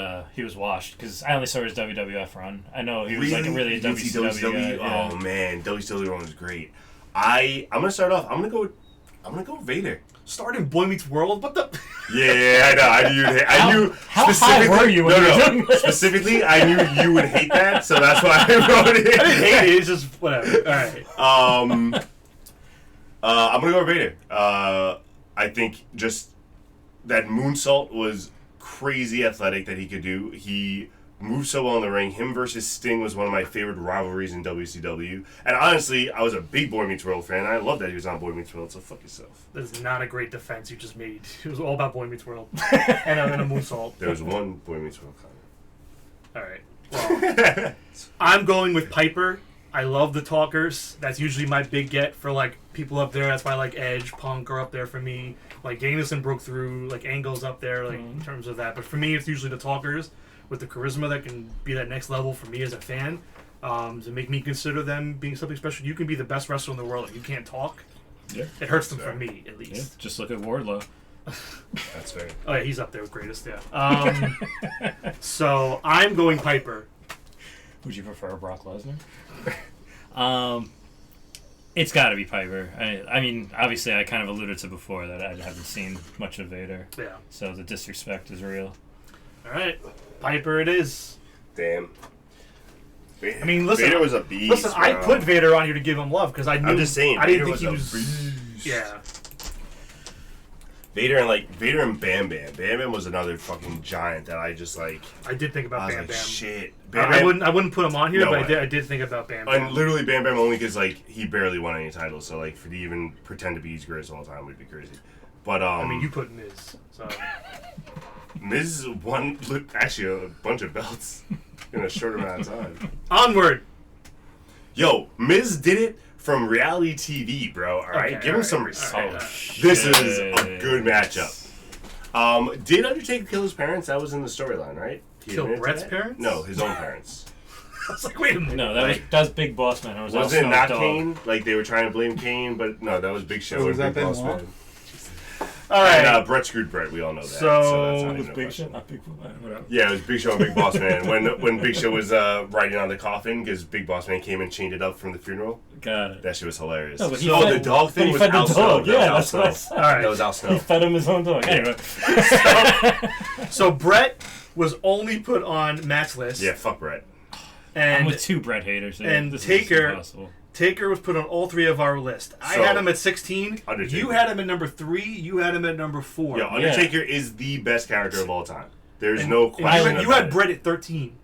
washed because I only saw his WWF run. I know he was like really a WCW guy. Oh man, WCW run was great. I'm gonna start off. I'm gonna go Vader. starting Boy Meets World. What the? Yeah, I know. I knew. How high were you when you were doing this? Specifically, I knew you would hate that, so that's why I wrote it. I didn't hate it. It's just whatever. All right. I'm gonna go with Vader. I think just that moonsault was crazy athletic that he could do. He moved so well in the ring. Him versus Sting was one of my favorite rivalries in WCW. And honestly, I was a big Boy Meets World fan. I love that he was on Boy Meets World, so fuck yourself. That's not a great defense you just made. It was all about Boy Meets World and a moonsault. There was one Boy Meets World comment. All right. Well, I'm going with Piper. I love the talkers. That's usually my big get for like people up there. That's why like Edge, Punk are up there for me. Like Danielson broke through. Like Angle's up there. Like in terms of that. But for me, it's usually the talkers with the charisma that can be that next level for me as a fan. To make me consider them being something special. You can be the best wrestler in the world. If you can't talk, Yeah. it hurts them for me at least. Yeah, just look at Wardlow. That's fair. Oh yeah, he's up there with greatest. Yeah. So I'm going Piper. Would you prefer Brock Lesnar? It's got to be Piper. I mean, obviously, I kind of alluded to before that I haven't seen much of Vader. Yeah. So the disrespect is real. All right, Piper it is. Damn. I mean, listen. Vader was a beast. Listen, bro. I put Vader on here to give him love because I knew. I'm just saying. I didn't Vader think he was a was. beast. Yeah. Vader and Bam Bam. Bam Bam was another fucking giant that I just like. I did think about I was Bam like, Bam. shit. I Bam Bam. wouldn't put him on here, No but way. I did think about Bam Bam. And literally Bam Bam only because like he barely won any titles, so like for to even pretend to be his greatest of all time would be crazy. But I mean, you put Miz. So. Miz won actually a bunch of belts in a short amount of time. Onward. Yo, Miz did it from reality TV, bro. All right, Okay, give him all some right, respect. all right. This is a good matchup. Did Undertaker kill his parents? That was in the storyline, right? He Kill admitted to Brett's that? parents? No, his own parents. I was like, wait a minute. No, that was Big Boss Man. It was Wasn't it Al not Snow's dog. Kane? Like they were trying to blame Kane, but no, that was Big Show Was and that Big Boss Benoit? Man. All right. And Brett screwed Brett. We all know that. So- that's not It was even a Big question. Show, not Big whatever. Yeah, it was Big Show and Big Boss Man. When Big Show was riding on the coffin because Big Boss Man came and chained it up from the funeral. Got it. That shit was hilarious. No, but he So fed- the dog but thing he was fed the Al Snow. dog. That Yeah, was that's Al what I Snow. said. All right. That was Al He Snow. fed him his own dog. Anyway. So Brett was only put on Matt's list. Yeah, fuck Brett. I'm And with two Brett haters. Here. and This is Taker- impossible. Taker was put on all three of our list. I So, had him at 16. Undertaker. You had him at number 3. You had him at number 4. Yo, Undertaker is the best character of all time. There's And- no and question. you about had it. Brett at 13.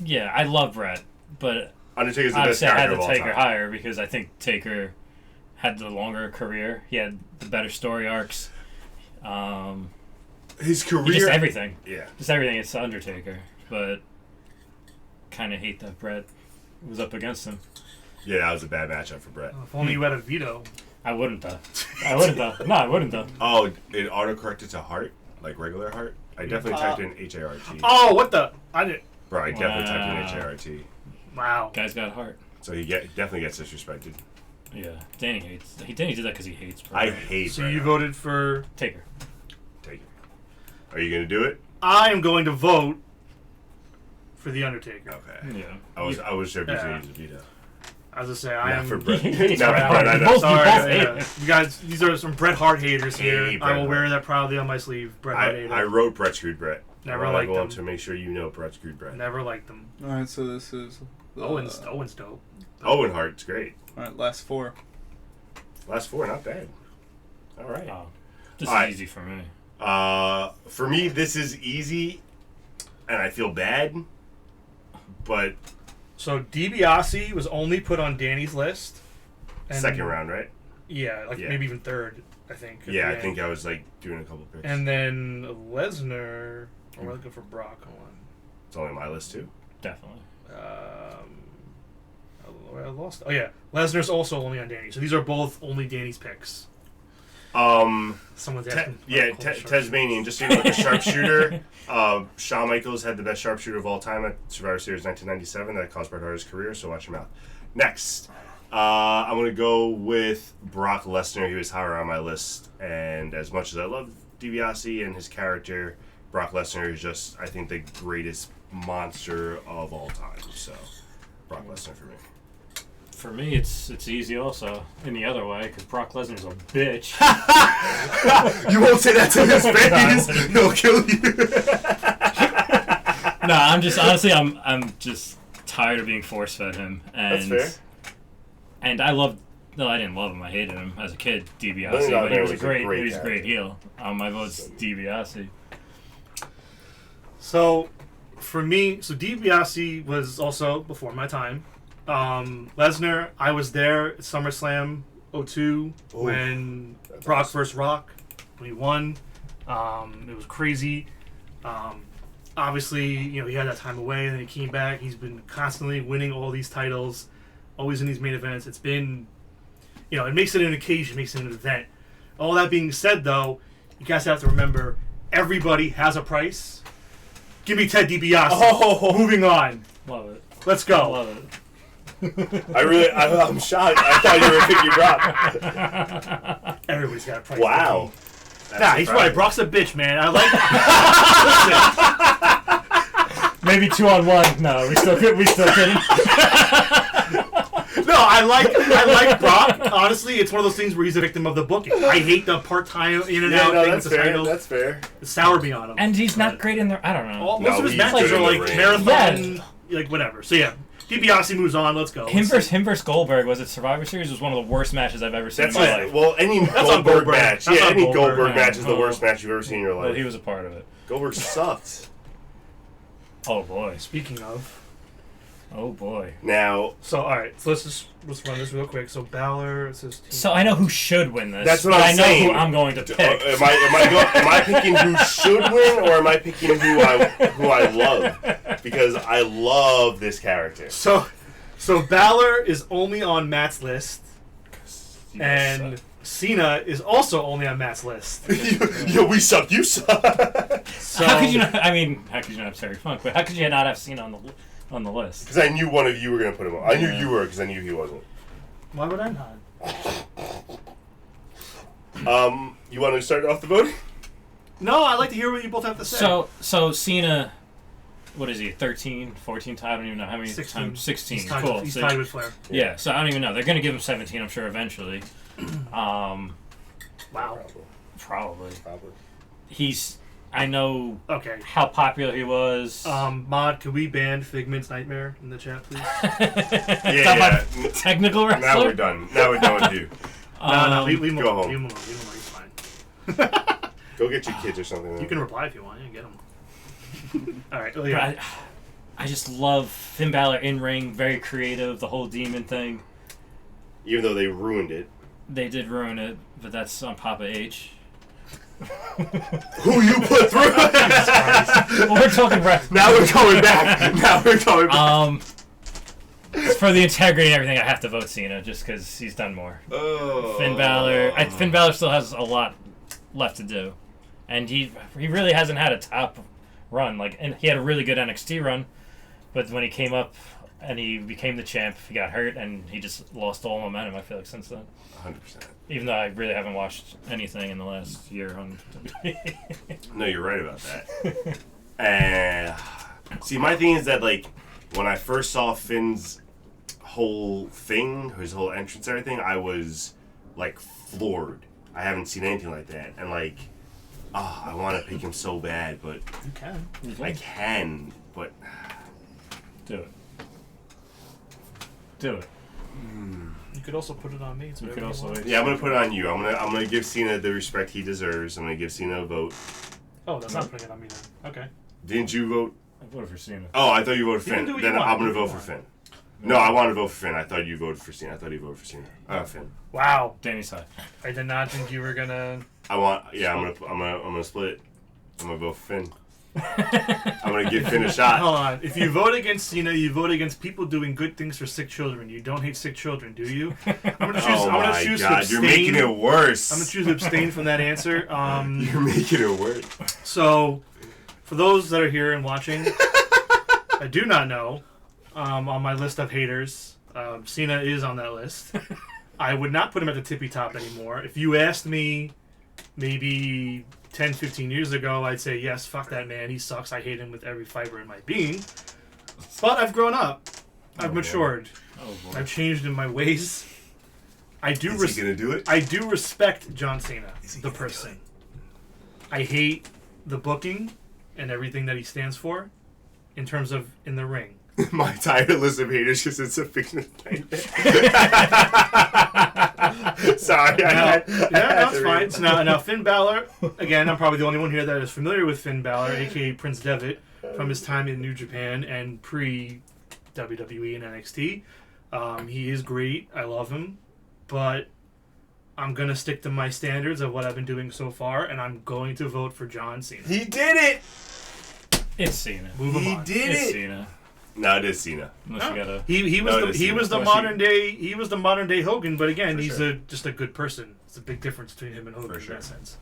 Yeah, I love Brett, but Undertaker's the best obviously I had character to of all Taker time. higher because I think Taker had the longer career. He had the better story arcs. His career. Just everything. Yeah. Just everything. It's the Undertaker, but kind of hate that Brett was up against him. Yeah, that was a bad matchup for Brett. If only you had a veto. I wouldn't though. I wouldn't though. No, I wouldn't though. Oh, it autocorrected to Hart? Like regular Heart? I definitely typed in H-A-R-T. Oh, what the? I didn't. Bro, I definitely Wow. typed in H-A-R-T. Wow. Guy's got heart. So he definitely gets disrespected. Yeah, Danny hates. Danny did that because he hates. Bret I Hart. hate. So Bret you Hart. voted for... Taker. Take it. Are you gonna do it? I am going to vote for The Undertaker. Okay. Yeah. I was sure if you Yeah. should use a veto. As I say, I Not am... for Bret. He Not hates for Bret Bret. I Hart. know. Both- Sorry, both hate yeah. him. You guys, these are some Bret Hart haters here. Hey, I Bret will wear Hart. that proudly on my sleeve. Bret Hart hater. I wrote Brett screwed Brett. Never I liked want him. to make sure you know Brett screwed Brett. Never liked them. All right, so this is Owen's dope. Owen Hart's great. All right, last four. Last four, not bad. All right. Oh, this All is right. easy for me. For me, this is easy, and I feel bad, but So DiBiase was only put on Danny's list. And second round, right? Yeah, like Yeah. maybe even third, I think. at Yeah, the I end. think I was like doing a couple picks. And then Lesnar, or we're looking for Brock. Hold It's only on my list too. Definitely. I lost. Oh yeah, Lesnar's also only on Danny. So these are both only Danny's picks. Someone's asking. Tasmanian. Just so you know, the sharpshooter. Shawn Michaels had the best sharpshooter of all time at Survivor Series 1997. That cost Bret Hart his career, so watch him out. Next, I'm going to go with Brock Lesnar. He was higher on my list, and as much as I love DiBiase and his character, Brock Lesnar is just, I think, the greatest monster of all time. So, Brock Lesnar for me. For me, it's easy also in the other way because Brock Lesnar's a bitch. You won't say that to his face. He'll kill you. No, I'm just honestly, I'm just tired of being force fed him. And, That's fair. And I loved. No, I didn't love him. I hated him as a kid, DiBiase, No, but he was was a great character. great heel. My vote's DiBiase. So, for me, DiBiase was also before my time. Lesnar, I was there at SummerSlam 02 when That's Brock awesome. versus Rock, when he won. It was crazy. Obviously, he had that time away, and then he came back. He's been constantly winning all these titles, always in these main events. It's been, it makes it an occasion, makes it an event. All that being said, though, you guys have to remember, everybody has a price. Give me Ted DiBiase. Oh. Moving on. Love it. Let's go. Love it. I'm shocked. I thought you were picking Brock. Everybody's got a price. Wow. Nah, he's right. Brock's a bitch, man. I like. Maybe 2-on-1. No, we still couldn't. No, I like Brock. Honestly, it's one of those things where he's a victim of the booking. I hate the part-time in and out thing with the title. That's fair. It's sour me on him. And he's not great in there. I don't know. Most of his he's matches good are in the like ring. marathon, like whatever. So yeah, DiBiase moves on. Let's go. Him versus Goldberg was it Survivor Series was one of the worst matches I've ever seen That's in my it. life. Well, any on Goldberg Goldberg. match. That's Yeah, on any Goldberg. Goldberg match is the Oh. worst match you've ever seen in your life. Well, he was a part of it. Goldberg sucked. Oh boy. Speaking of, Oh boy. Now, so all right, so let's run this real quick. So Balor, it says team. So I know who should win this. That's what but I'm I know saying. who I'm going to pick. am I picking who should win, or am I picking who I love? Because I love this character. So Balor is only on Matt's list, You guys and suck. Cena is also only on Matt's list. Yo, we suck. You suck. So how could you not? I mean, how could you not have Terry Funk? But how could you not have Cena on the list? Because I knew one of you were gonna put him on. I knew you were because I knew he wasn't. Why would I not? You want to start off the voting? No, I'd like to hear what you both have to say. So Cena, what is he? 13, 14? I don't even know how many 16. times. 16. He's tied, Cool. he's So- tied with Flair. yeah. So I don't even know. They're gonna give him 17. I'm sure eventually. Wow. Probably. Probably. I know Okay. how popular he was. Mod, could we ban Figment's Nightmare in the chat, please? Yeah. Technical wrestler. Now we're done. Now we're done with you. No, leave him go alone. home. Leave him alone. Leave him alone. He's fine. Go get your kids or something. You can reply if you want. Yeah, get him. All right. Oh, But yeah. I just love Finn Balor in ring, very creative. The whole demon thing, Even though they ruined it. they did ruin it, but that's on Papa H. Who you put through? Well, we're talking wrestling. Now we're going back. Now we're going back. For the integrity and everything, I have to vote Cena just because he's done more. Oh. Finn Balor. Finn Balor still has a lot left to do, and he really hasn't had a top run. And he had a really good NXT run, but when he came up and he became the champ. He got hurt, and he just lost all momentum, I feel like, since then. 100%. Even though I really haven't watched anything in the last year on No, you're right about that. See, my thing is that, like, when I first saw Finn's whole thing, his whole entrance and everything, I was, like, floored. I haven't seen anything like that. And, like, I want to pick him so bad, but... You can. I can, but... Do it. Do it. You could also put it on me. You could also... Yeah, I'm going to put it on you. I'm gonna give Cena the respect he deserves. I'm going to give Cena a vote. Oh, that's not putting it on me then. Okay. Didn't you vote? I voted for Cena. Oh, I thought you voted You can Finn. do what Then you want. I'm going to Do what vote you for want. Finn. No, I want to vote for Finn. I thought you voted for Cena. I thought he voted for Cena. Finn. Wow. Danny's side. I did not think you were gonna. I'm gonna split it. I'm gonna vote for Finn. I'm gonna give Finn a shot. Hold on. If you vote against Cena, you vote against people doing good things for sick children. You don't hate sick children, do you? I'm gonna choose. Oh I'm my gonna choose to God, abstain. you're making it worse. I'm gonna choose to abstain from that answer. You're making it worse. So, for those that are here and watching, I do not know. On my list of haters, Cena is on that list. I would not put him at the tippy top anymore. If you asked me maybe 10, 15 years ago, I'd say, yes, fuck that man. He sucks. I hate him with every fiber in my being. But I've grown up. I've matured. Oh, boy. I've changed in my ways. I do Is he gonna do it? I do respect John Cena, the person. I hate the booking and everything that he stands for in terms of in the ring. My entire list of haters just it's a fiction. Sorry, That's fine. So now Finn Balor, again, I'm probably the only one here that is familiar with Finn Balor, aka Prince Devitt, from his time in New Japan and pre-WWE and NXT. He is great. I love him. But I'm going to stick to my standards of what I've been doing so far, and I'm going to vote for John Cena. He did it. It's Cena. Move him He on. did It's it. Cena. No, it is Cena. Unless you gotta... He was the modern day Hogan, but again, For he's sure. just a good person. It's a big difference between him and Hogan For in sure. that sense.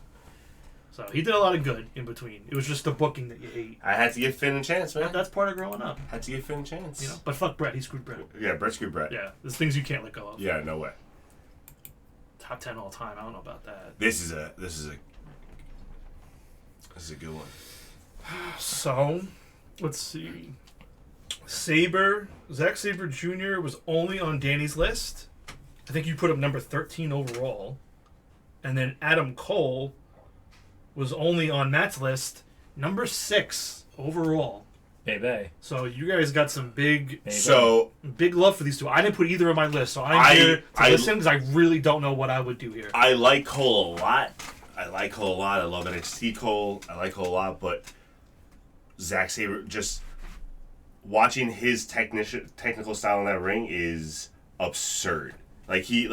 So he did a lot of good in between. It was just the booking that you hate. I had to give Finn a chance, man. But that's part of growing up, Had to give Finn a chance. you know. But fuck Brett, he screwed Brett. Yeah, Brett screwed Brett. Yeah, there's things you can't let go of. Yeah, no way. Top 10 all time. I don't know about that. This is a good one. So, let's see. Zack Sabre Jr. was only on Danny's list. I think you put him number 13 overall. And then Adam Cole was only on Matt's list, number 6 overall. Baby. So you guys got some big So love for these two. I didn't put either on my list, so I'm here to listen because I really don't know what I would do here. I like Cole a lot. I love NXT Cole. I like Cole a lot, but Zack Sabre, just watching his technical style in that ring is absurd. He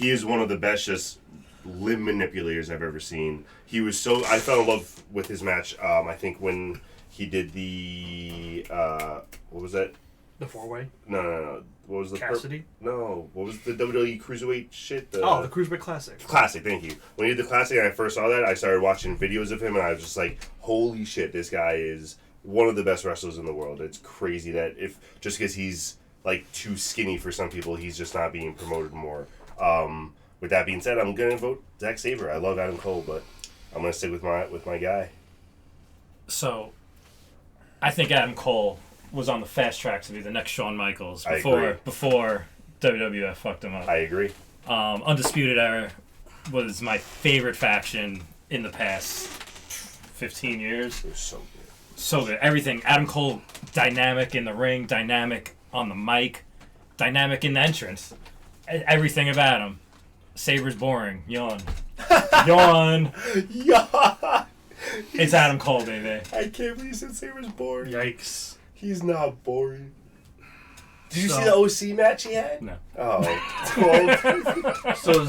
is one of the best just limb manipulators I've ever seen. I fell in love with his match. I think when he did the what was that? The 4-way? No. What was the Cassidy? No. What was the WWE Cruiserweight shit? The Cruiserweight Classic. Classic, thank you. When he did the Classic and I first saw that, I started watching videos of him and I was just like, holy shit, this guy is one of the best wrestlers in the world. It's crazy that just because he's like too skinny for some people, he's just not being promoted more. With that being said, I'm gonna vote Zack Sabre. I love Adam Cole, but I'm gonna stick with my guy. So, I think Adam Cole was on the fast track to be the next Shawn Michaels I agree. before WWF fucked him up. I agree. Undisputed Era was my favorite faction in the past 15 years. It was so good. So good. Everything. Adam Cole, dynamic in the ring, dynamic on the mic, dynamic in the entrance. Everything about him. Sabre's boring. Yawn. Yawn. Yeah. It's Adam Cole, baby. I can't believe you said Sabre's boring. Yikes. He's not boring. Did you So- see the OC match he had? No. Oh. So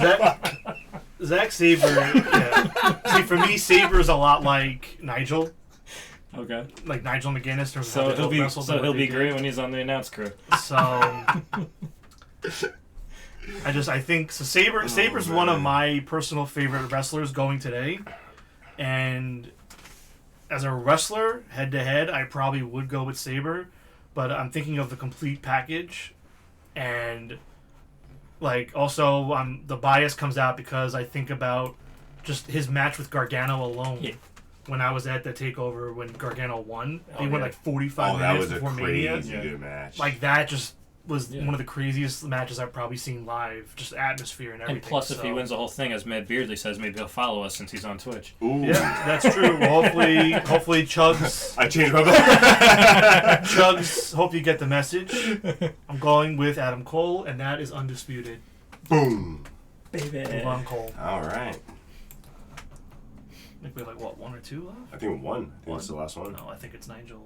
Zack Sabre, yeah. See, for me, Sabre's a lot like Nigel. Okay. Like Nigel McGuinness. Or So he'll be great when he's on the announce crew. So I think so. Sabre's one of my personal favorite wrestlers going today, and as a wrestler, head to head, I probably would go with Sabre, but I'm thinking of the complete package, and like also the bias comes out because I think about just his match with Gargano alone. Yeah. When I was at the takeover when Gargano won, they went yeah. like 45 that minutes was a before Mania. crazy good match. Like that just was Yeah. one of the craziest matches I've probably seen live. Just atmosphere and everything. And plus, if he so- wins the whole thing, as Matt Beardley says, maybe he'll follow us since he's on Twitch. Ooh. Yeah, that's true. Well, hopefully Chugs. I changed my vote. Chugs, hope you get the message. I'm going with Adam Cole, and that is undisputed. Boom. Baby. Move on, Cole. All right. I think we have like what, 1 or 2 left? I think one. I think it's the last one. No, I think it's Nigel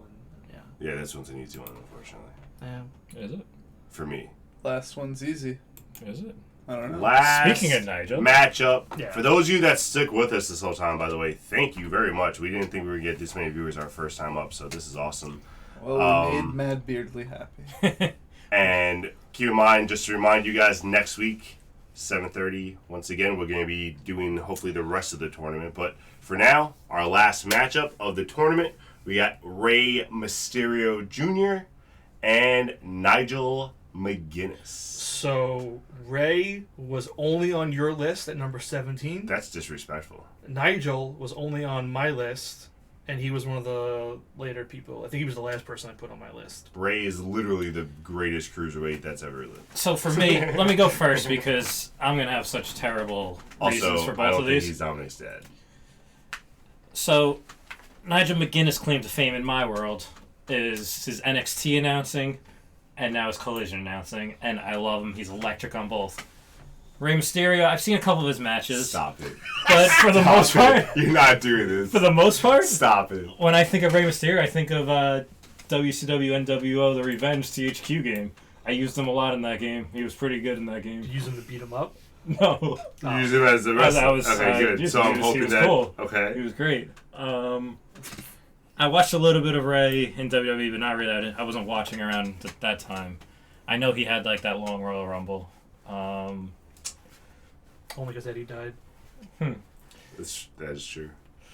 and Yeah, this one's an easy one, unfortunately. yeah. Is it? For me. Last one's easy. Is it? I don't know. Last Speaking of Nigel. matchup. Yeah. For those of you that stick with us this whole time, by the way, thank you very much. We didn't think we would get this many viewers our first time up, so this is awesome. Well, we made Mad Beardley happy. And keep in mind, just to remind you guys, next week, 7:30, once again, we're going to be doing hopefully the rest of the tournament. But for now, our last matchup of the tournament, we got Rey Mysterio Jr. and Nigel McGuinness. So Ray was only on your list at number 17. That's disrespectful. Nigel was only on my list, and he was one of the later people. I think he was the last person I put on my list. Rey is literally the greatest cruiserweight that's ever lived. So for me, let me go first because I'm going to have such terrible reasons Also, for I both don't of think these. he's Dominic's dad. So, Nigel McGuinness' claim to fame in my world is his NXT announcing and now his Collision announcing, and I love him. He's electric on both. Rey Mysterio, I've seen a couple of his matches, Stop it. but for the most part, You're not doing this. for the most part, Stop it. when I think of Rey Mysterio, I think of WCW NWO The Revenge THQ game. I used him a lot in that game. He was pretty good in that game. Use him to beat him up. No, You use him as the wrestler. I was, okay, good. used So to I'm use- he hoping was that. cool. Okay. he was great. I watched a little bit of Ray in WWE, but not really. I wasn't watching around at that time. I know he had like that long Royal Rumble. Only because Eddie died. That is true.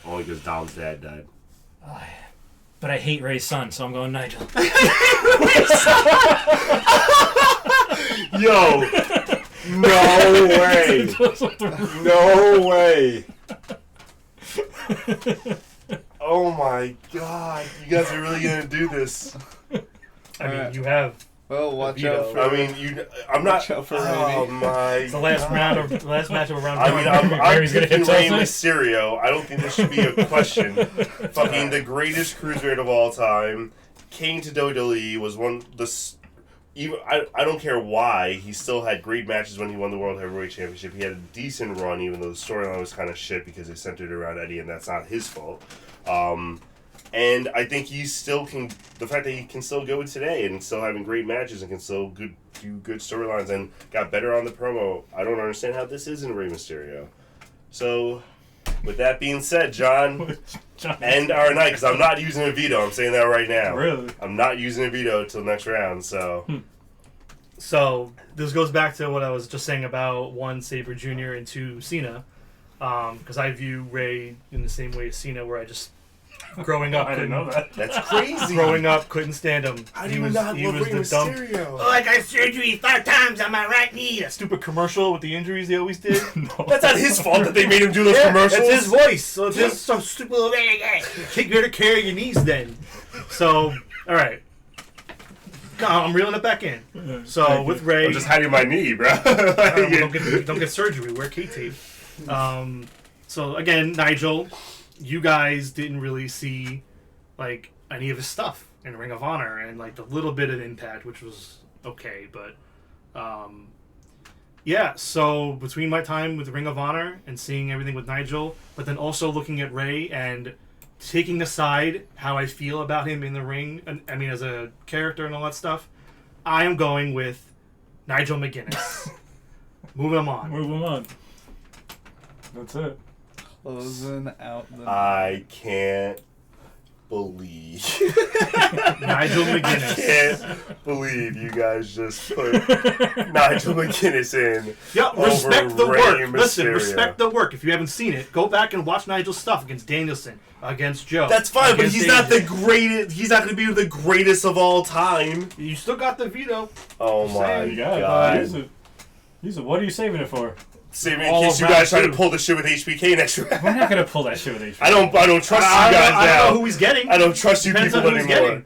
Only because Dom's dad died. But I hate Ray's son, so I'm going Nigel. Yo! No way! No way! Oh my god. You guys are really gonna do this. I mean, Alright. you have. Well, watch Vito. out for. I mean, I'm not. Watch out for Oh Rainy. my. It's the last round of the last match of round I one. mean, I'm Raymy's gonna picking hit Rey something. Mysterio. I don't think this should be a question. Fucking the greatest cruiserweight of all time. Came to WWE, was one even I don't care why, he still had great matches when he won the World Heavyweight Championship. He had a decent run, even though the storyline was kind of shit because it centered around Eddie, and that's not his fault. And I think he still can. The fact that he can still go today and still having great matches and can still do good storylines and got better on the promo. I don't understand how this isn't Rey Mysterio. So, with that being said, John, end our night because I'm not using a veto. I'm saying that right now. Really? I'm not using a veto till next round. So, So this goes back to what I was just saying about 1, Sabre Jr. and 2, Cena. Because I view Ray in the same way as Cena, where I just growing up I didn't know couldn't- that. that's crazy. Growing up, couldn't stand him. I he do was not he love was Rey the dumb. Mysterio. Oh, I got surgery 5 times on my right knee. That stupid commercial with the injuries they always did. That's not his fault that they made him do those commercials. It's his voice. So it's just some stupid little take better care of your knees then. So, all right. I'm reeling it back in. So with Ray, I'm just hiding my knee, bro. don't get surgery. Wear K-tape. So again, Nigel, you guys didn't really see like any of his stuff in Ring of Honor and like the little bit of Impact, which was okay, but yeah. So between my time with Ring of Honor and seeing everything with Nigel, but then also looking at Ray and taking aside how I feel about him in the ring, and I mean as a character and all that stuff, I am going with Nigel McGuinness. Moving him on. Move him on. That's it. Closing out the. I can't believe. Nigel McGuinness. Can't believe you guys just put Nigel McGuinness in. Yeah, respect over the Rey work. Mysterio. Listen, respect the work. If you haven't seen it, go back and watch Nigel's stuff against Danielson, against Joe. That's fine, but against he's not the AJ. greatest. He's not going to be the greatest of all time. You still got the veto. Oh my saying, god! What are you saving it for? Save me in all case you round guys try to two. pull the shit with HBK next round. We're not gonna pull that shit with HP. I don't trust you I guys don't now. know who he's getting. I don't trust you Depends people on who he's anymore.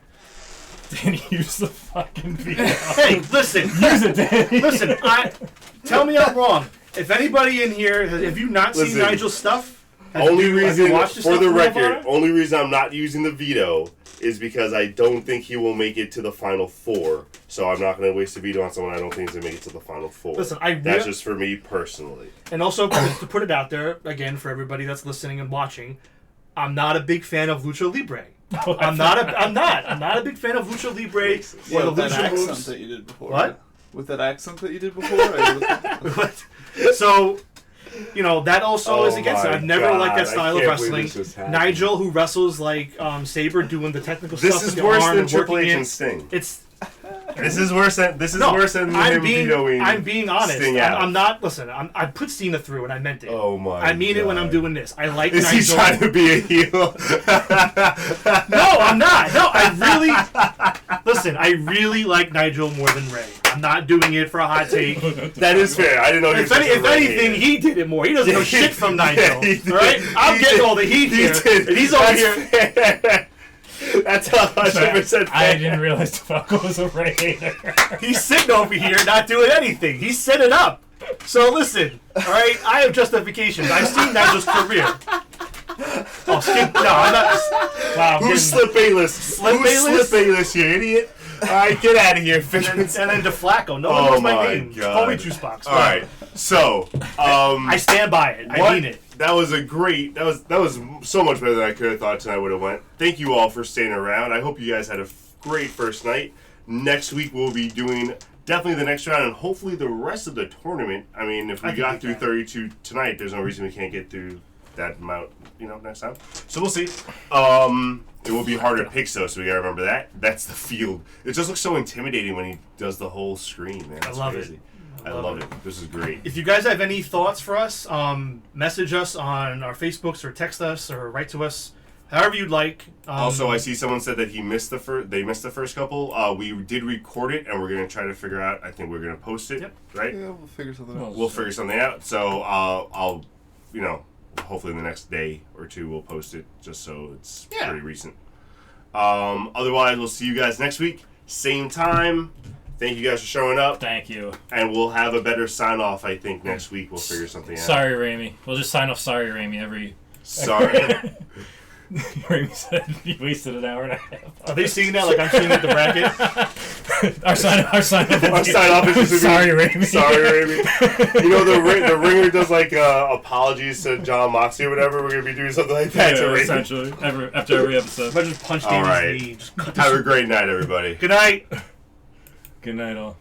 getting. Danny, use the fucking veto. Hey, listen. Use it, Danny. Listen, tell me I'm wrong. If anybody in here, have you not seen Listen. Nigel's stuff? Only reason, watched his for stuff the from record, Nevada? only reason I'm not using the veto is because I don't think he will make it to the Final Four. So I'm not going to waste a veto on someone I don't think is going to make it to the Final Four. Listen, That's just for me personally. And also, to put it out there, again, for everybody that's listening and watching, I'm not a big fan of Lucha Libre. I'm not a big fan of Lucha Libre or the With that Lucha accent moves. that you did before. What? With that accent that you did before? So, that also is Oh against it. my I've never God, liked that I style of can't believe wrestling. this just happened. Nigel, who wrestles like Saber, doing the technical This stuff is with the worse arm than and Triple working H it. and Sting. It's This is worse than him vetoing. I'm being honest. Sting out. I'm not. Listen, I put Cena through, and I meant it. Oh my! I mean it when I'm God. doing this. I like Is Nigel. he trying to be a heel? No, I'm not. No, listen. I really like Nigel more than Ray. I'm not doing it for a hot take. That is fair. I didn't know. He was such a If Ray anything, hater. he did it more. He doesn't know shit from Nigel. Yeah, he did. All right, I'm He getting did. all the heat He here, did. and he's over here. That's 100% fair. I didn't realize Tobacco was a Ray hater. He's sitting over here not doing anything. He's set it up. So listen, all right. I have justifications. I've seen Nigel's career. Oh, skip. No, I'm not. Wow. I'm Who's getting- Slip Bayless? Slip Who's Bayless? Slip Bayless, you idiot? All right, get out of here. And then DeFlacco. No one Oh knows my my name. God. Call me Juice Box. All right, so I stand by it. I mean it. That was a great. That was so much better than I could have thought tonight would have went. Thank you all for staying around. I hope you guys had a great first night. Next week we'll be doing definitely the next round and hopefully the rest of the tournament. I mean, if we I think got we through can. 32 tonight, there's no reason we can't get through that amount. Next time. So we'll see. It will be harder to pick though, so we gotta remember that. That's the field. It just looks so intimidating when he does the whole screen, man. That's love it. crazy. I love it. This is great. If you guys have any thoughts for us, message us on our Facebooks or text us or write to us, however you'd like. Also, I see someone said that he missed the first. They missed the first couple. We did record it, and we're gonna try to figure out. I think we're gonna post it. Yep. Right? Yeah, we'll figure something out. We'll figure something out. So I'll, hopefully in the next day or two we'll post it, just so it's Yeah. pretty recent. Otherwise, we'll see you guys next week, same time. Thank you guys for showing up, Thank you. and we'll have a better sign off. I think next week we'll figure something out. Sorry, Ramey. We'll just sign off. Sorry, Ramey. Every Sorry. Ramey said you wasted an hour and a half. Are they seeing that like I'm seeing at the bracket? Our sign off. Our sign off is just Sorry, Ramey. Sorry, Ramey. You know the ringer does like apologies to John Moxley or whatever. We're gonna be doing something like that to Yeah, Ramey. essentially. After every episode. I just punched All Damon's right. knee. Just cut Have a great night, everybody. Good night. Good night, all.